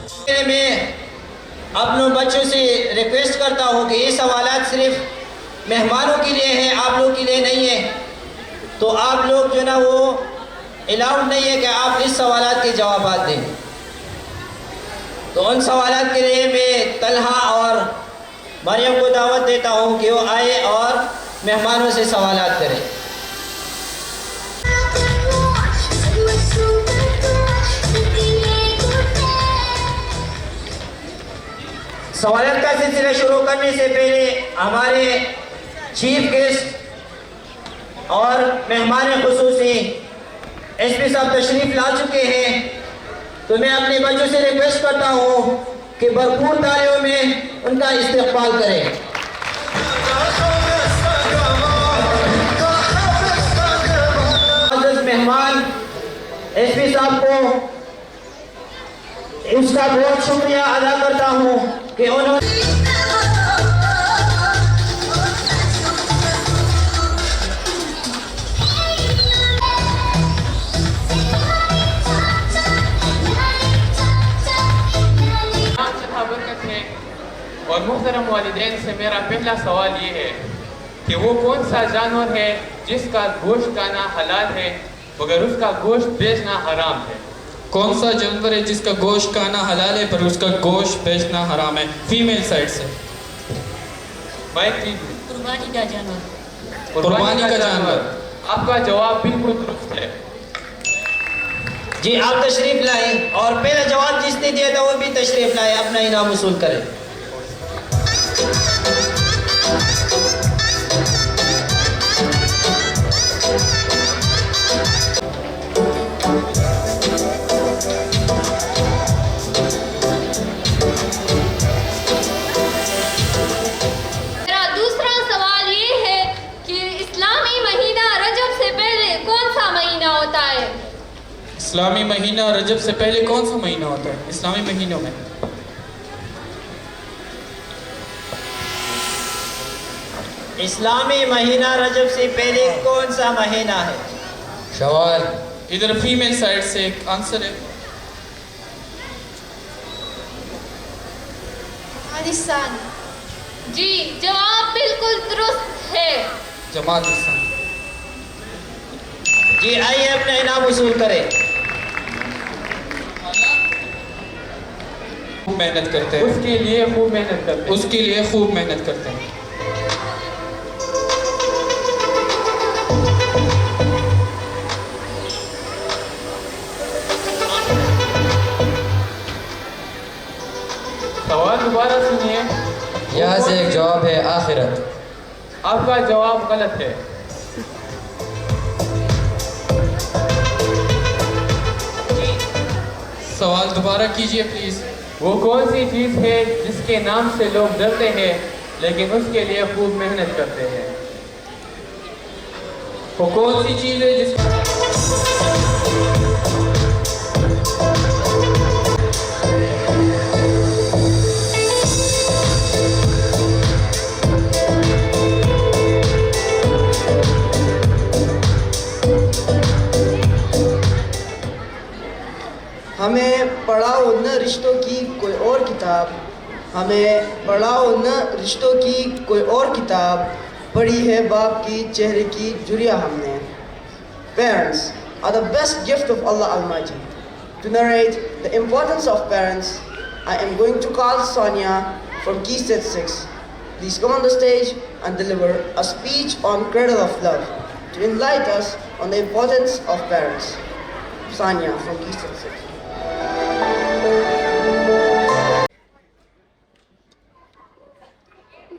मैं अपनों बच्चों से रिक्वेस्ट करता हूँ कि ये सवालात सिर्फ मेहमानों के लिए हैं, आप लोग के लिए नहीं है। तो आप लोग जो ना वो अलाउड नहीं है कि आप इस सवालात के जवाब दें। तो उन सवालात के लिए मैं तलहा और मरियम को दावत देता हूँ कि वो आए और मेहमानों से सवालात करें। सवालत का सिलसिला शुरू करने से पहले हमारे चीफ गेस्ट और मेहमान खुसूसी एसपी साहब तशरीफ ला चुके हैं। तो मैं अपने बच्चों से रिक्वेस्ट करता हूँ कि भरपूर तालियों में उनका इस्तकबाल करें। मेहमान एसपी साहब को उसका बहुत शुक्रिया अदा करता हूँ कि उन्होंने और मुहतरम वालिदैन से मेरा पहला सवाल ये है कि वो कौन सा जानवर है जिसका गोश्त खाना हलाल है मगर उसका गोश्त बेचना हराम है? कौन सा जानवर है जिसका गोश्त खाना हलाल है पर उसका गोश्त बेचना हराम है? फीमेल साइड से कुर्बानी का जानवर। कुर्बानी का जानवर। आपका जवाब बिल्कुल दुरुस्त है। जी आप तशरीफ लाए और पहला जवाब जिसने दिया था वो भी तशरीफ लाए, अपना इनाम वसूल करें। मेरा दूसरा सवाल ये है कि इस्लामी महीना रजब से पहले कौन सा महीना होता है? इस्लामी महीना रजब से पहले कौन सा महीना होता है इस्लामी महीनों में? इस्लामी महीना रजब से पहले कौन सा महीना है? शवाल। इधर फीमेल साइड से एक आंसर है। जी जवाब बिल्कुल दुरुस्त है। जमात इस्लाम। जी आइए अपना इनाम वसूल करें। खूब मेहनत करते हैं। उसके लिए खूब मेहनत करते हैं। उसके लिए खूब मेहनत करते हैं। सवाल दोबारा सुनिए। यहाँ से एक जवाब है आखिरत। आपका जवाब गलत है। सवाल दोबारा कीजिए प्लीज। वो कौन सी चीज़ है जिसके नाम से लोग डरते हैं लेकिन उसके लिए खूब मेहनत करते हैं? वो कौन सी चीज़ है जिस हमें पढ़ाओ न रिश्तों की कोई और किताब, हमें पढ़ाओ न रिश्तों की कोई और किताब, पढ़ी है बाप की चेहरे की जुरिया हमने। Parents are the best gift of Allah Almighty. To narrate the importance of parents, I am going to call Sonia from Key Stage 6. Please come on the stage and deliver a speech on Cradle of Love to enlighten us on the importance of parents. Sonia from Key Stage 6.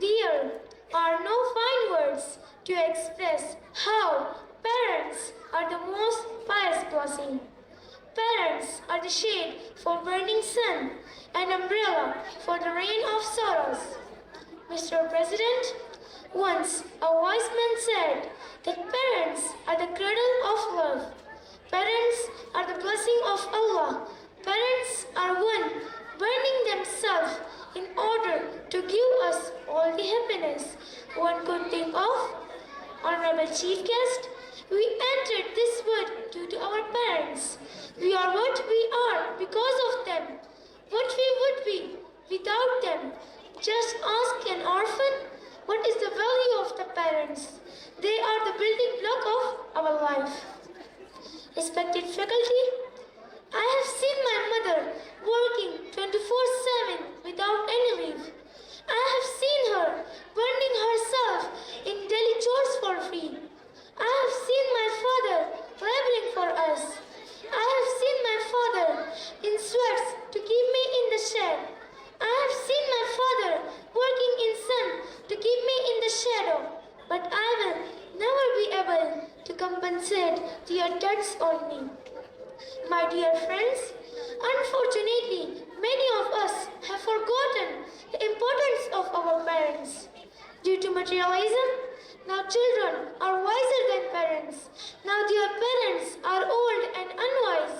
There are no fine words to express how parents are the most pious blessing. Parents are the shade for burning sun and umbrella for the rain of sorrows. Mr. President, once a wise man said that parents are the cradle of love. Parents are the blessing of Allah. Parents are one burning themselves in order to give us all the happiness one could think of. Honorable Chief Guest, we entered this world due to our parents. We are what we are because of them. What we Just ask an orphan what is the value of the parents. They are the building block of our life. Respected faculty, I have seen my mother working 24/7 without any leave. I have seen her burning herself in daily chores for free. I have seen my father laboring for us. I have seen my father in sweats to keep me in the shed. I have seen my father working in sun to keep me in the shadow. But I will never be able to compensate their debts on me. My dear friends, unfortunately, many of us have forgotten the importance of our parents. Due to materialism, now children are wiser than parents. Now their parents are old and unwise.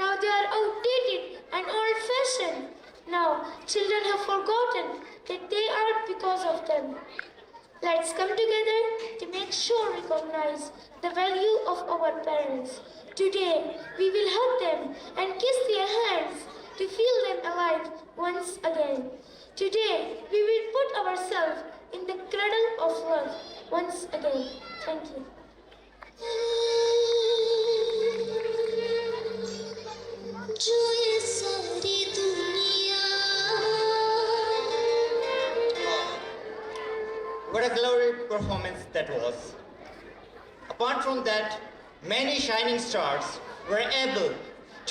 Now they are outdated and old-fashioned. Now children have forgotten that they are because of them. Let's come together to make sure we recognize the value of our parents. Today, we will hug them and kiss their hands to feel them alive once again. Today, we will put ourselves in the cradle of love once again. Thank you. What a glorious performance that was. Apart from that, many shining stars were able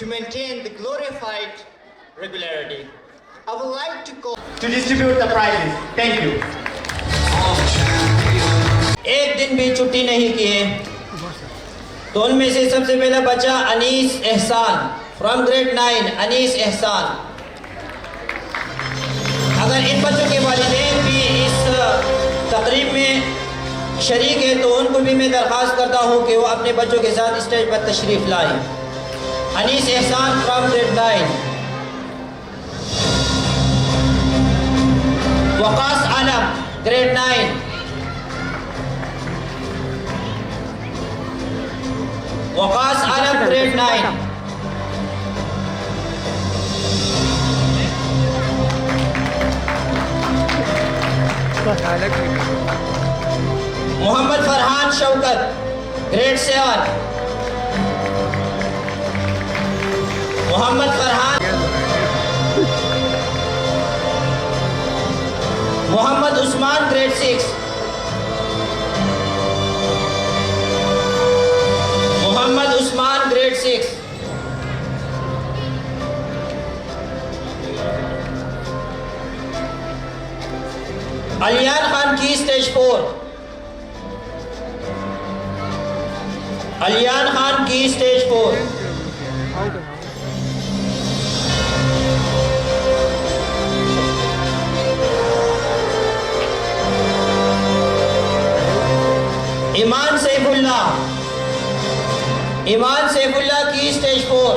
to maintain the glorified regularity. I would like to call to distribute the prizes. Thank you. एक दिन भी छुट्टी नहीं किए तो उनमें से सबसे पहला बच्चा अनीस एहसान फ्रॉम ग्रेड 9 अनीस एहसान। अगर इन बच्चों के वालिदैन भी इस तकरीब में शरीक है तो उनको भी मैं दरख्वास्त करता हूँ कि वो अपने बच्चों के साथ स्टेज पर तशरीफ लाएं। Anees Ehsan from grade 9। Waqas Alam grade 9। Waqas Alam grade 9। Mohammad Farhan Shaukat grade 7। Mohammad Farhan. Mohammad Usman grade 6। Mohammad Usman grade 6। Aliyan Khan की स्टेज 4। अलियान खान की स्टेज 4। ईमान सैफुल्लाह। ईमान सैफुल्लाह की stage 4।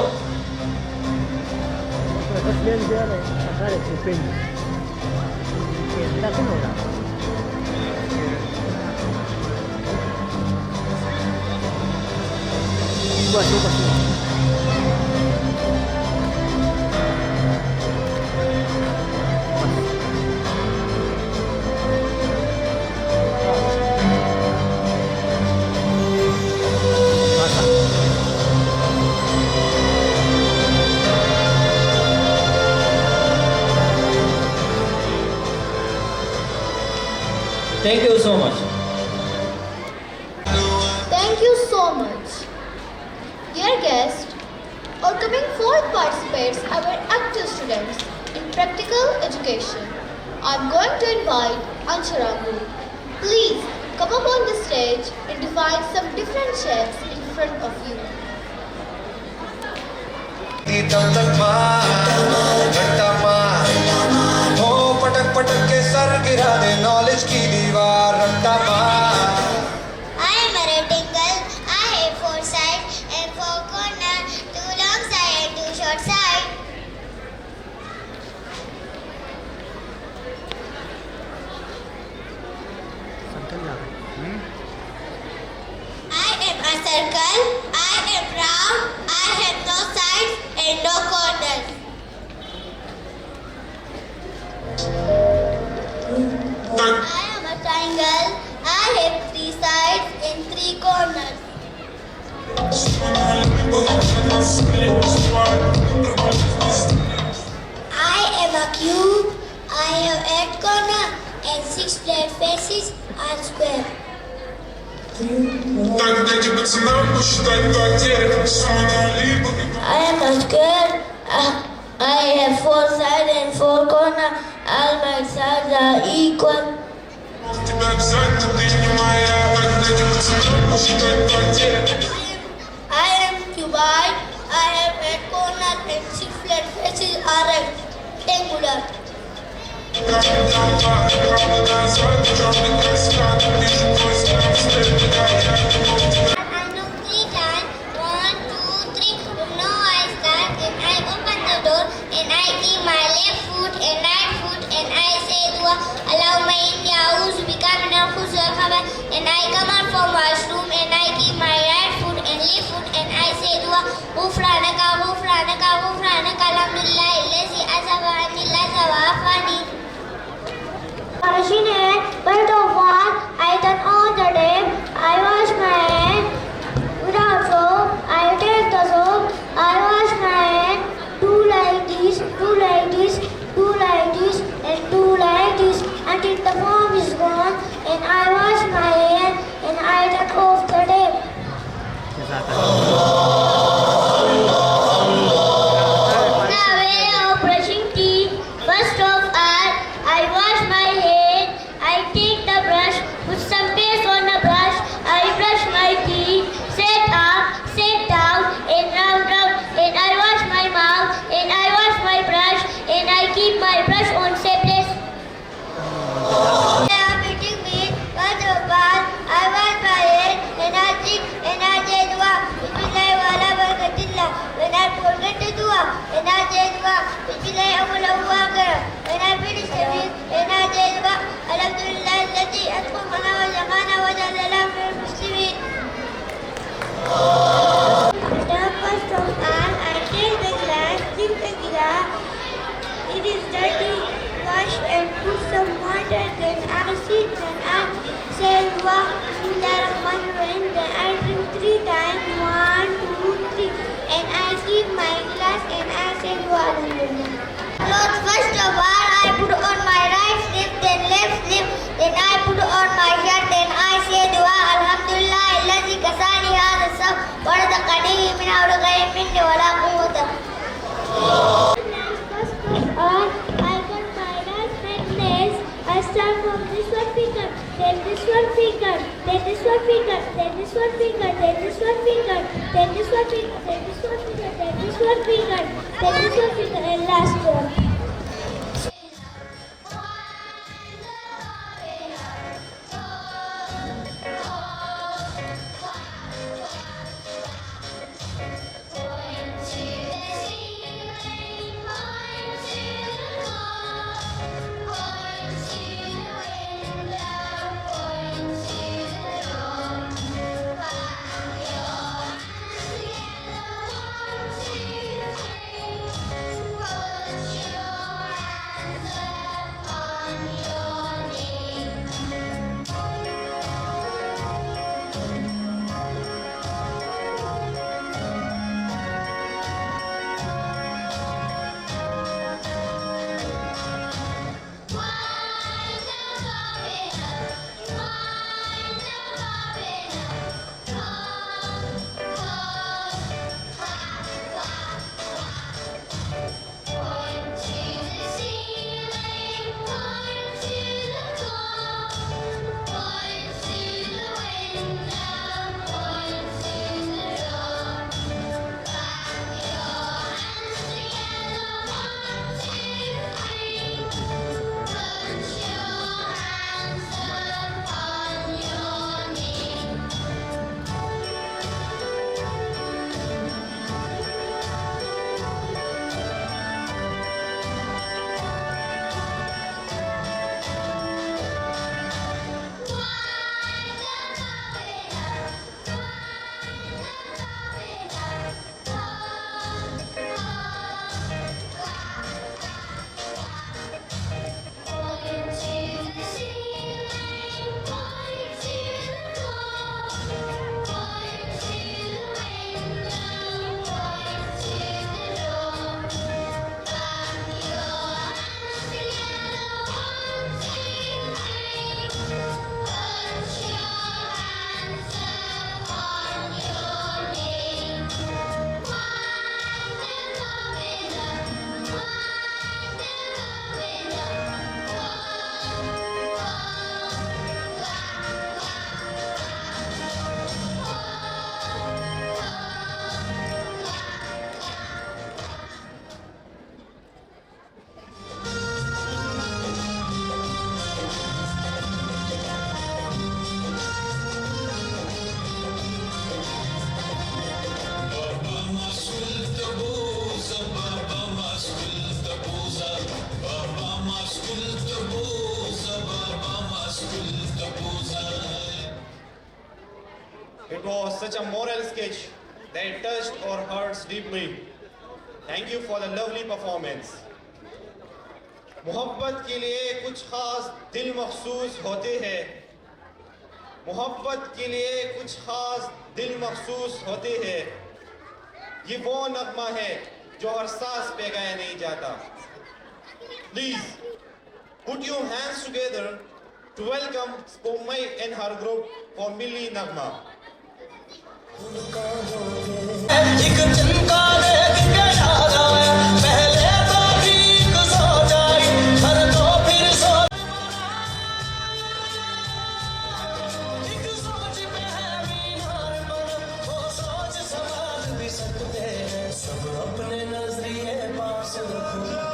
Thank you so much. Thank you so much. Dear guest, our coming forth participates our active students in practical education. I'm going to invite Ansharagu. Please come up on the stage and define some different shapes in front of you. पटक पटक के sir गिरा दे knowledge की दीवार रट्टा मार। I am a rectangle. I have 4 sides and 4 corners, 2 long sides and 2 short sides. I am a circle. I am round. I have no sides and no corners. cube. I have 8 corners and 6 flat faces are square. I am a square. I have 4 sides and 4 corners. All my sides are equal. I am cuboid. I have 8 corners and 6 flat faces are rectangular. I know 3 times. 1, 2, 3. Now I start and I open the door and I keep my left foot and right foot and I say dua. Allahumma inni a'udhu bika min al-khubuthi wal khabath. And I come out from washroom and I keep my right foot and left foot and I say dua. Ghufranaka, ghufranaka, ghufranaka, alhamdulillah, allazi azaba anni al-adha wa afani. Washing hand, first of all, I turn on the tap, I wash my hand without soap, I take the soap, I wash my hand, do like this, do like this, do like this, and do like this, until the foam is gone, and I wash my hand, and I take off the tap. Now, way of brushing teeth, first of all, I wash my head, I take the brush, put some paste on the brush, I brush my teeth, sit up, sit down, and round, round, and I wash my mouth, and I wash my brush, and I keep my brush on shapeless. I am eating meat, first of all, I wash my head, and I think, and I say dua, bismillah wa ala barakatillah, when I forget to dua, and I say dua, bismillah awwalahu wa akhirah, when I finish the meat, and I say dua, alhamdulillah alladhi atqamana wa jamana wa jalala min al-muslimin. First of all, I take the glass, drink the glass, it is dirty, wash and put some water, then I sit and I say dua, bismillah rahman rahim, then I drink 3 times, 1, 2, 3, and I keep my glass and I say dua, alhamdulillah. Lord, first of all, I put on my right slip, then left slip, then I put on my shirt, then I say dua, alhamdulillah, allazi kasani hadha sab, wa razaqani min hawli ghayri minni wa la quwwata. First of all, I cut my right necklace, I start from this one finger, then this one finger, then this one finger, then this one finger, then this one finger, then this one finger, then this one finger, then this one finger, then this one finger, and last one. Show such a moral sketch that touched our hearts deeply. Thank you for the lovely performance. मोहब्बत के लिए कुछ खास दिल मखसूस होते हैं. मोहब्बत के लिए कुछ खास दिल मखसूस होते हैं. ये वो नगमा है जो हर सांस पे गाया नहीं जाता. Please put your hands together to welcome Spommai and her group for Milli Nagma. एक चमका देख के याद आया पहले तो ठीक सो जाई पर तो फिर सो एक सोच में है मीनार पर वो सोच संभाल भी सकते हैं सब अपने नजरिए पास रखो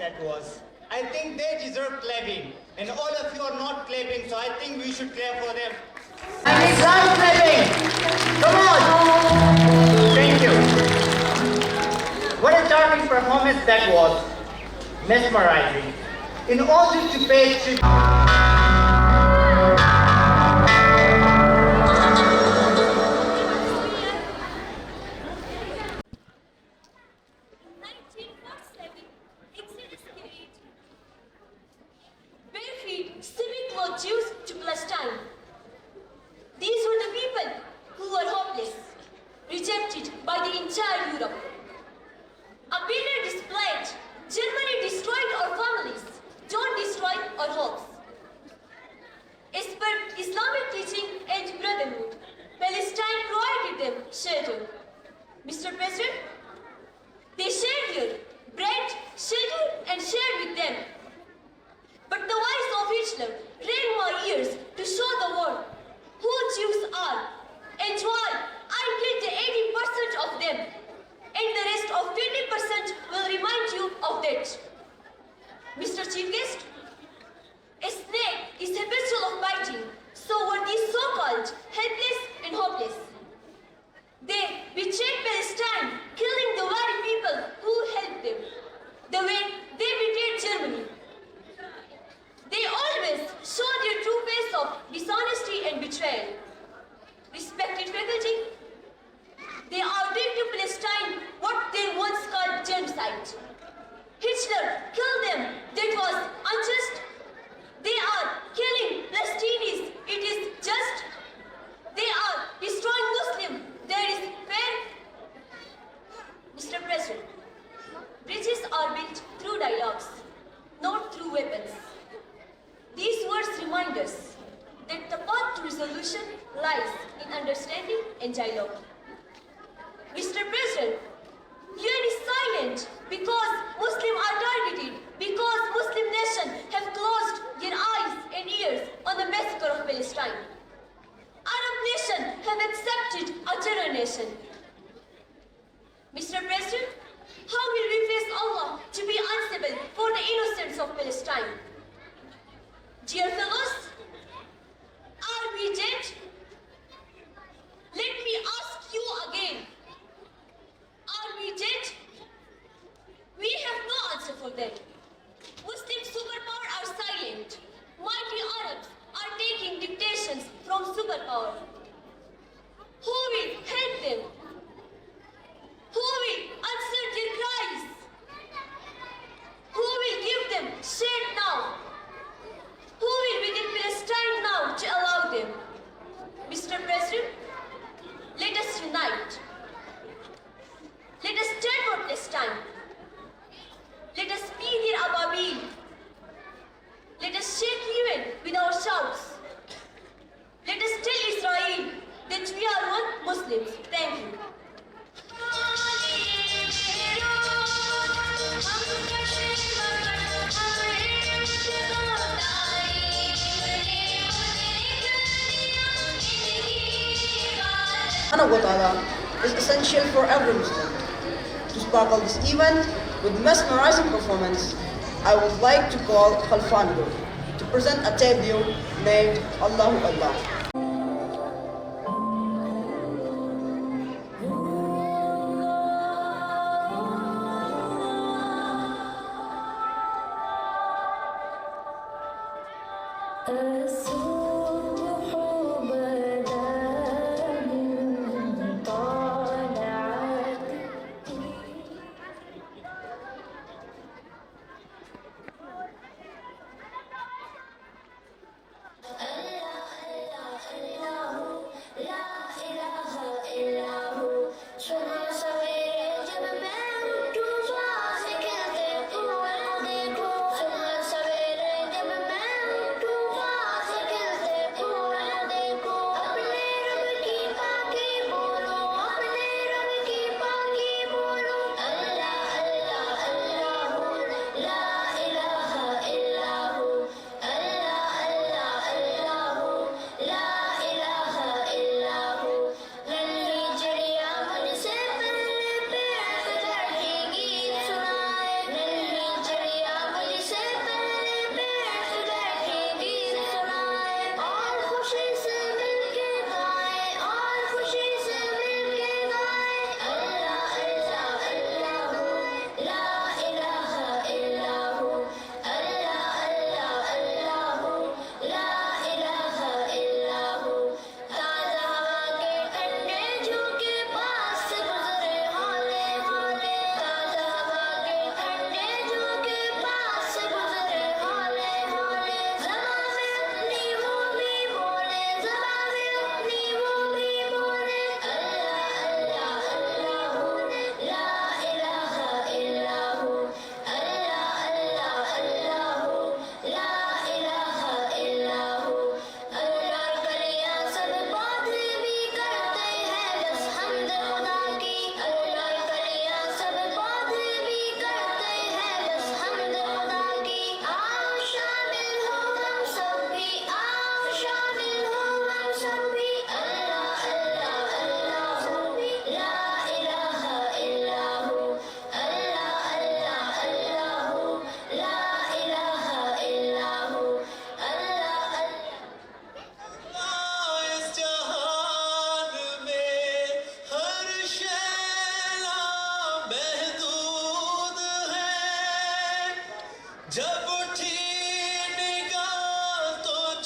that was. I think they deserve clapping. And all of you are not clapping, so I think we should clap for them. I need loud clapping! Come on! Thank you. What a charming performance that was. Mesmerizing. In order to pay tribute. Barefoot, semi-clothed Jews to Palestine. These were the people who were hopeless, rejected by the entire Europe. A banner displayed, Germany destroyed our families, don't destroy our hopes. As per Islamic teaching and brotherhood, Palestine provided them shelter. Mr. President, they shared here bread, shelter, and shared with them. But the voice of Hitler rang my ears to show the world who Jews are and why I killed the 80% of them, and the rest of 20% will remind you of that. Mr. Chief Guest, a snake is habitual of biting, so were these so-called helpless and hopeless. They betrayed Palestine, killing the very people who helped them, the way they betrayed Germany. They always show their true face of dishonesty and betrayal. Respected faculty, they are doing to Palestine what they once called genocide. Hitler killed them, that was unjust. They are killing Palestinians, it is just. They are destroying Muslims, there is fair. Mr. President, bridges are built through dialogues, not through weapons. These words remind us that the path to resolution lies in understanding and dialogue. Mr. President, UN is silent because Muslims are targeted, because Muslim nations have closed their eyes and ears on the massacre of Palestine. Arab nations have accepted a terror nation. Mr. President, how will we face Allah to be answerable for the innocents of Palestine? Dear fellows, are we dead? Let me ask you again. Are we dead? We have no answer for that. Muslim superpower are silent. Mighty Arabs are taking dictations from superpower. Who will help them? Who will answer their cries? Who will give them shade now? Who will be in Palestine now to allow them? Mr. President, let us unite. Let us stand for Palestine. Let us be their Ababil. Let us shake UN with our shouts. Let us tell Israel that we are one Muslims. Thank you. Subhanahu wa ta'ala is essential for every Muslim. To sparkle this event with mesmerizing performance, I would like to call Khalfan Gul to present a tableau named Allahu Allah.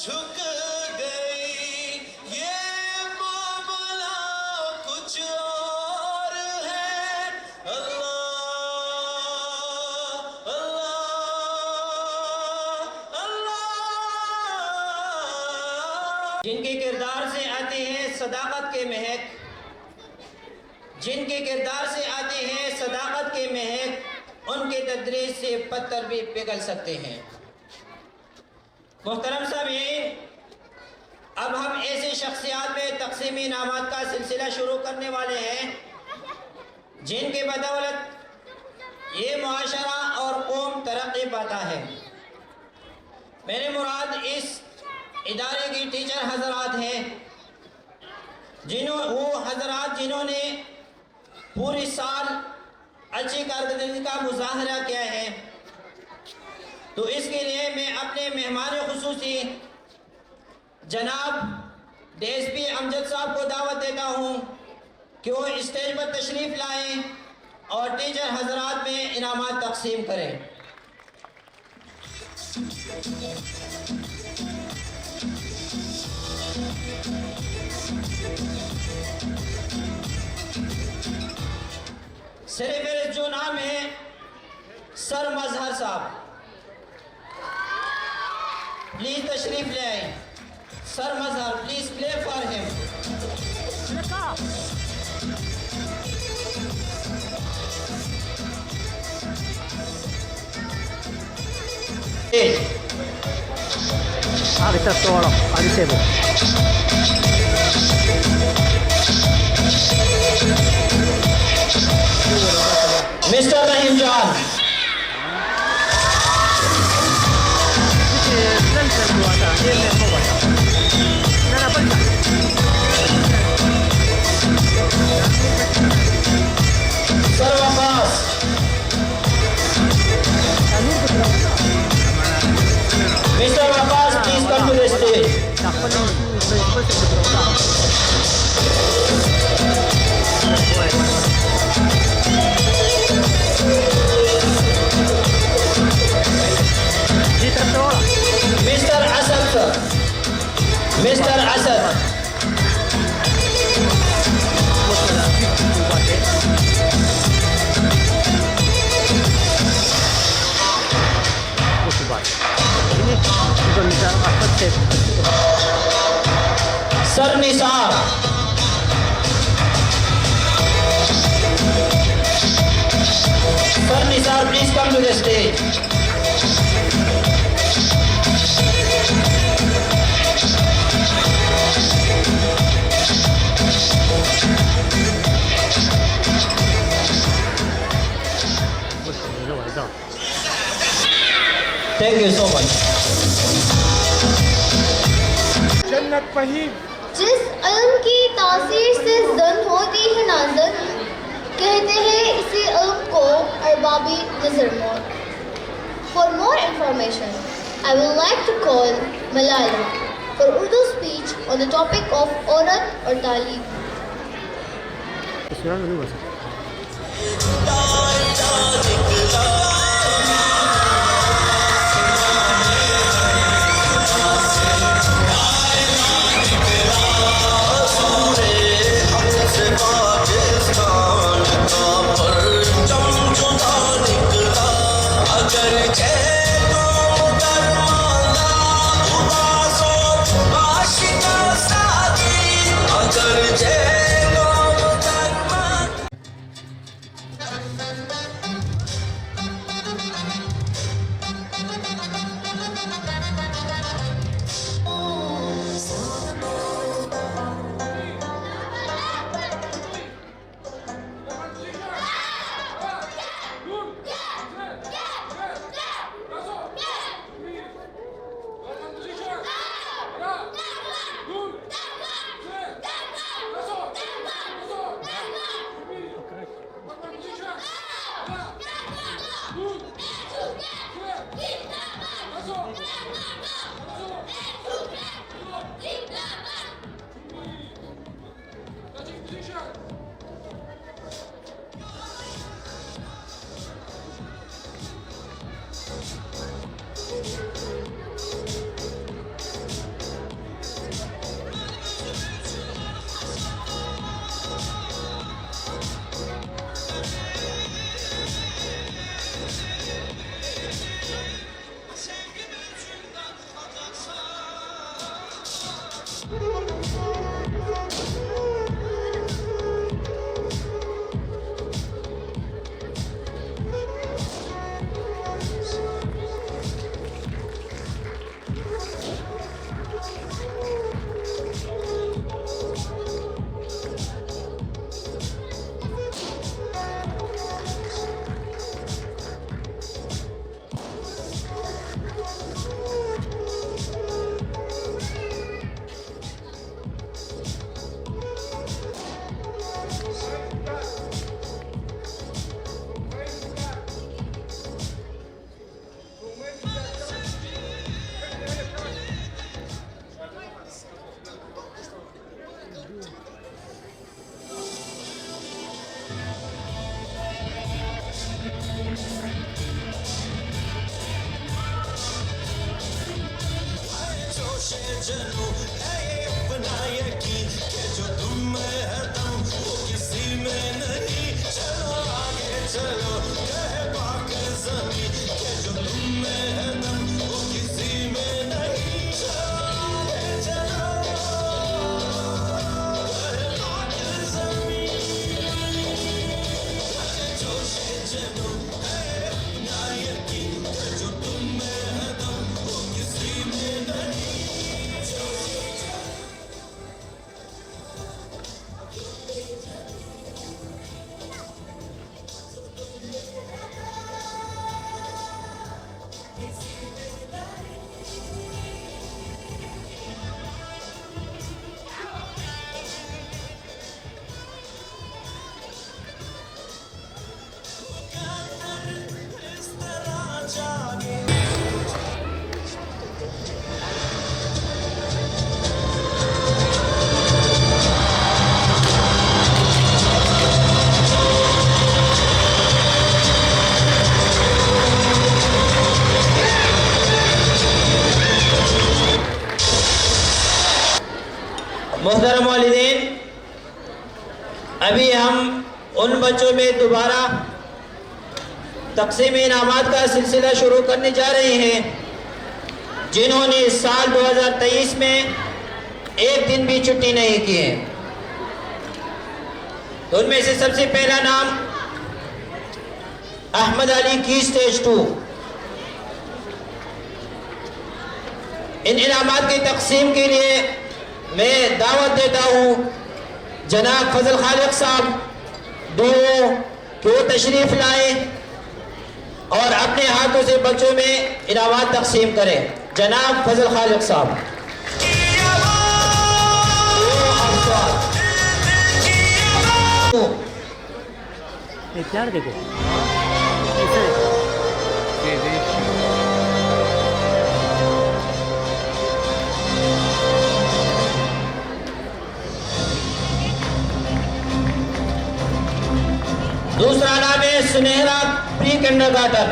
झुक गई ये मामला कुछ और है। अल्लाह अल्लाह अल्लाह। जिनके किरदार से आते हैं सदाकत के महक, जिनके किरदार से आते हैं सदाकत के महक, उनके तदरीस से पत्थर भी पिघल सकते हैं। मोहतरम सामीन, अब हम ऐसे शख्सियात में तक़सीम इनामात का सिलसिला शुरू करने वाले हैं जिनके बदौलत ये मुआशरा और कौम तरक्की पाता है। मेरे मुराद इस इदारे की टीचर हजरात हैं, वो हजरात जिन्होंने पूरी साल अच्छी कारकर्दगी का मुजाहरा किया है। तो इसके लिए मैं अपने मेहमान खुसूसी जनाब DSP अमजद साहब को दावत देता हूँ कि वो स्टेज पर तशरीफ़ लाएं और टीचर हजरात में इनामात तकसीम करें। सिर्फ जो नाम है सर मजहर साहब, प्लीज तशरीफ ले आए। Sir Mazhar, please play for him. Mister Rahim Jan, sir Wafas, mister Wafas, please come to the stage. Mister Asad sir, mister Asad, sir Nisar, sir Nisar, please come to the stage. Thank you so much. जन्नत पहीब। जिस इल्म की तासीर से जन होती है नाज़र, कहते हैं इसी इल्म को अरबाबी नज़र मौत। For more information, I would like to call Malala for Urdu speech on the topic of औरत और तालीम। जनू है ये अपना यकीन कि जो तुम में है दम वो किसी में नहीं। चलो आगे चलो कहे पाक ज़मीं कि जो तुम में है दम वो किसी में नहीं। चलो आगे चलो कहे पाक ज़मीं। जोशे जनू है ये अपना यकीन कि जो तुम में है दम वो किसी में नहीं। मोहतरम वालिदैन, अभी हम उन बच्चों में दोबारा तकसीम इनामात का सिलसिला शुरू करने जा रहे हैं जिन्होंने इस साल 2023 में एक दिन भी छुट्टी नहीं की है। तो उनमें से सबसे पहला नाम अहमद अली की स्टेज 2। इन इनामात की तकसीम के लिए मैं दावत देता हूँ जनाब फजल खालिक साहब DO कि वो तशरीफ लाए और अपने हाथों से बच्चों में इनामात तकसीम करें। जनाब फजल खालिक साहब। प्यार देखो दूसरा नाम है सुनहरा प्री किंडरगार्टन।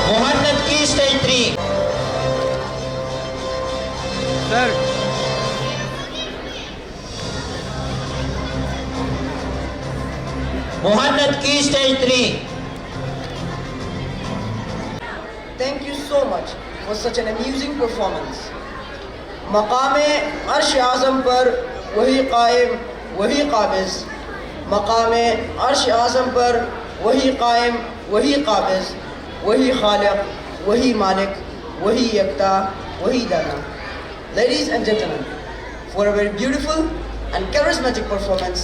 मोहम्मद की स्टेज 3। सर मोहम्मद की stage 3। Thank you so much for such an amusing performance. मकामे अर्श आज़म पर वही कायम वही काबिज़, मकामे अर्श आज़म पर वही कायम वही काबिज़, वही खालिक वही मालिक वही यकता वही दाना। Ladies and gentlemen, for a very beautiful and charismatic performance,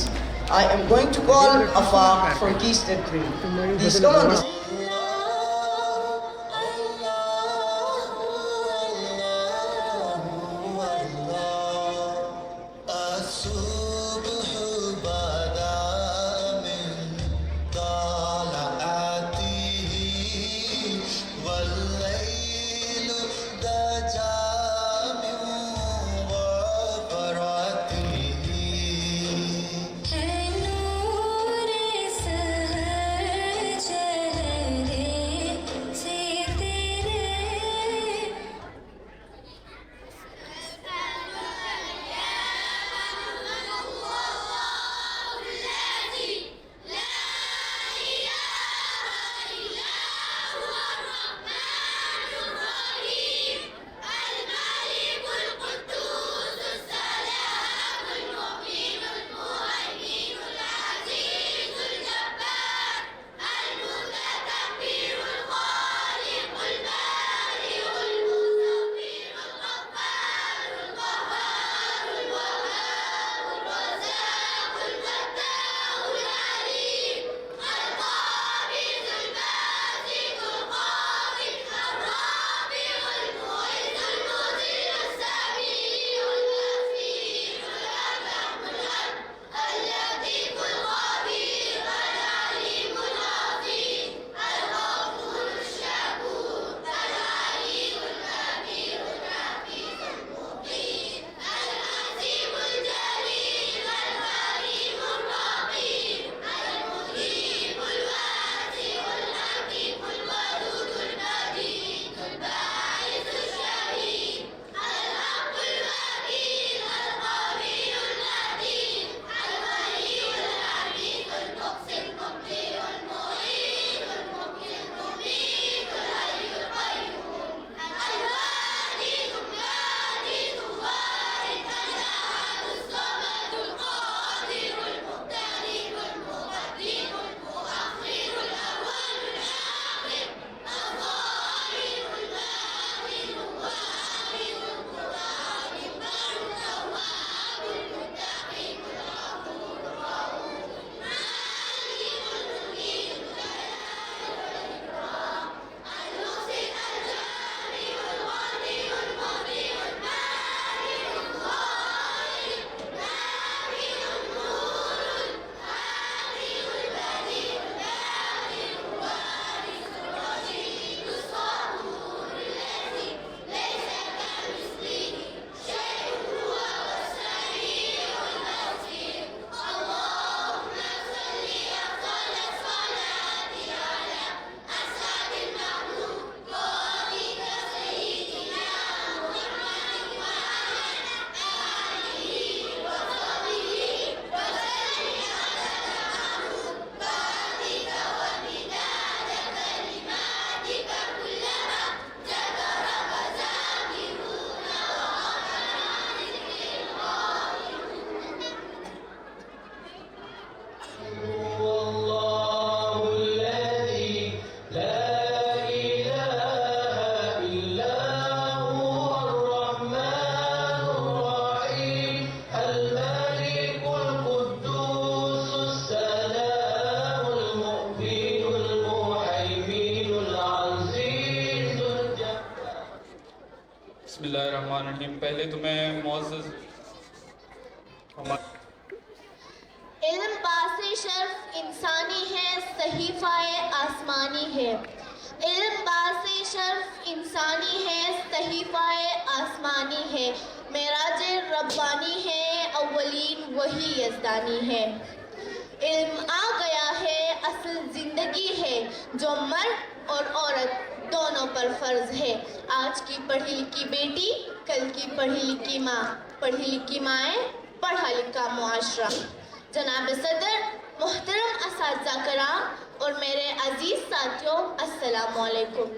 I am going to call Afaq from Key State 3. Please come on this. है नूर सहर रहीम। पहले तो मैं मुअज़्ज़ज़ इल्म बासे शर्फ इंसानी है, सहीफ़ाए आसमानी है। इल्म बासे शर्फ इंसानी है, सहीफ़ाए आसमानी है। मेराज रब्बानी है, अव्वलीन वही यज़दानी है। इल्म आ गया है, असल ज़िंदगी है, जो मर्द और औरत दोनों पर फ़र्ज़ है। आज की पढ़ी लिखी बेटी, कल की पढ़ी लिखी माँ, पढ़ी लिखी माएँ, पढ़ा लिखा मुआशरा। जनाब सदर, मोहतरम असातिज़ा कराम और मेरे अजीज़ साथियों, अस्सलामु अलैकुम।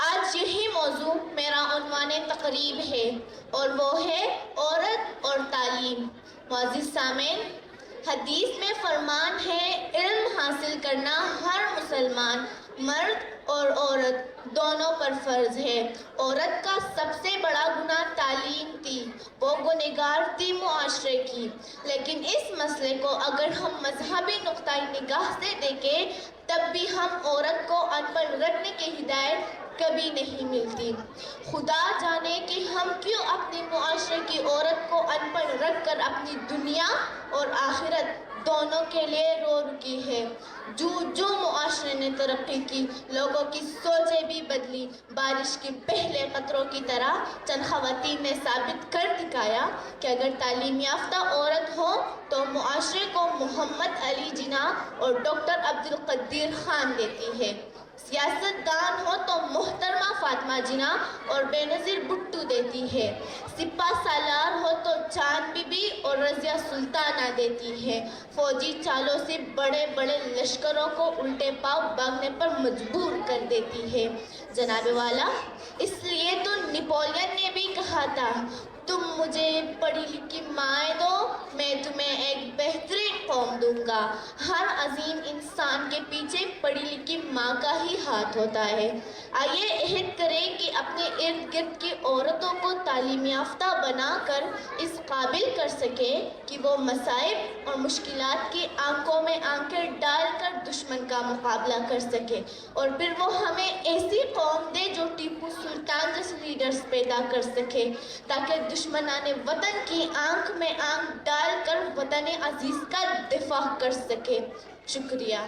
आज यही मौजू मेरा उन्वाने तकरीब है और वो है औरत और तालीम। मुअज़्ज़िज़ सामीन, हदीस में फरमान है, इल्म हासिल करना हर मुसलमान मर्द और औरत दोनों पर फ़र्ज़ है। औरत का सबसे बड़ा गुनाह तालीम थी, वो गुनहगार थी मुआशरे की। लेकिन इस मसले को अगर हम मजहबी नुक्ताए निगाह से देखें, तब भी हम औरत को अनपढ़ रखने की हिदायत कभी नहीं मिलती। खुदा जाने कि हम क्यों अपने मुआशरे की औरत को अनपढ़ रख कर अपनी दुनिया और आखिरत दोनों के लिए रो रुकी है। जो मुआशरे ने तरक्की की, लोगों की सोचें भी बदली। बारिश के पहले कतरों की तरह चंद ख़वातीन ने साबित कर दिखाया कि अगर तालीम याफ्ता औरत हो तो मुआशरे को मोहम्मद अली जिना और डॉक्टर अब्दुल कदीर खान देती है। सियासतदान हो तो मोहतरमा फातिमा जिना और बेनज़ीर भुट्टो देती है। सिपा सालार हो तो चांद बीबी और रज़िया सुल्ताना देती है। फौजी चालों से बड़े बड़े लश्करों को उल्टे पाँव भागने पर मजबूर कर देती है। जनाबे वाला, इसलिए तो नेपोलियन ने भी कहा था, तुम मुझे पढ़ी लिखी माएँ दो, मैं तुम्हें एक बेहतरीन कौम दूंगा। हर अजीम इंसान के पीछे पढ़ी लिखी माँ का ही हाथ होता है। आइए अहद करें कि अपने इर्द गिर्द की औरतों को तालीम याफ्ता बनाकर इस काबिल कर सके कि वो मसाइब और मुश्किलात की आंखों में आंखें डालकर दुश्मन का मुकाबला कर सके, और फिर वो हमें ऐसी कौम दे जो टीपू सुल्तान जैसे लीडर्स पैदा कर सके, ताकि दुश्मनाने वतन की आंख में आंख डालकर वतन अजीज का दिफा कर सके। शुक्रिया।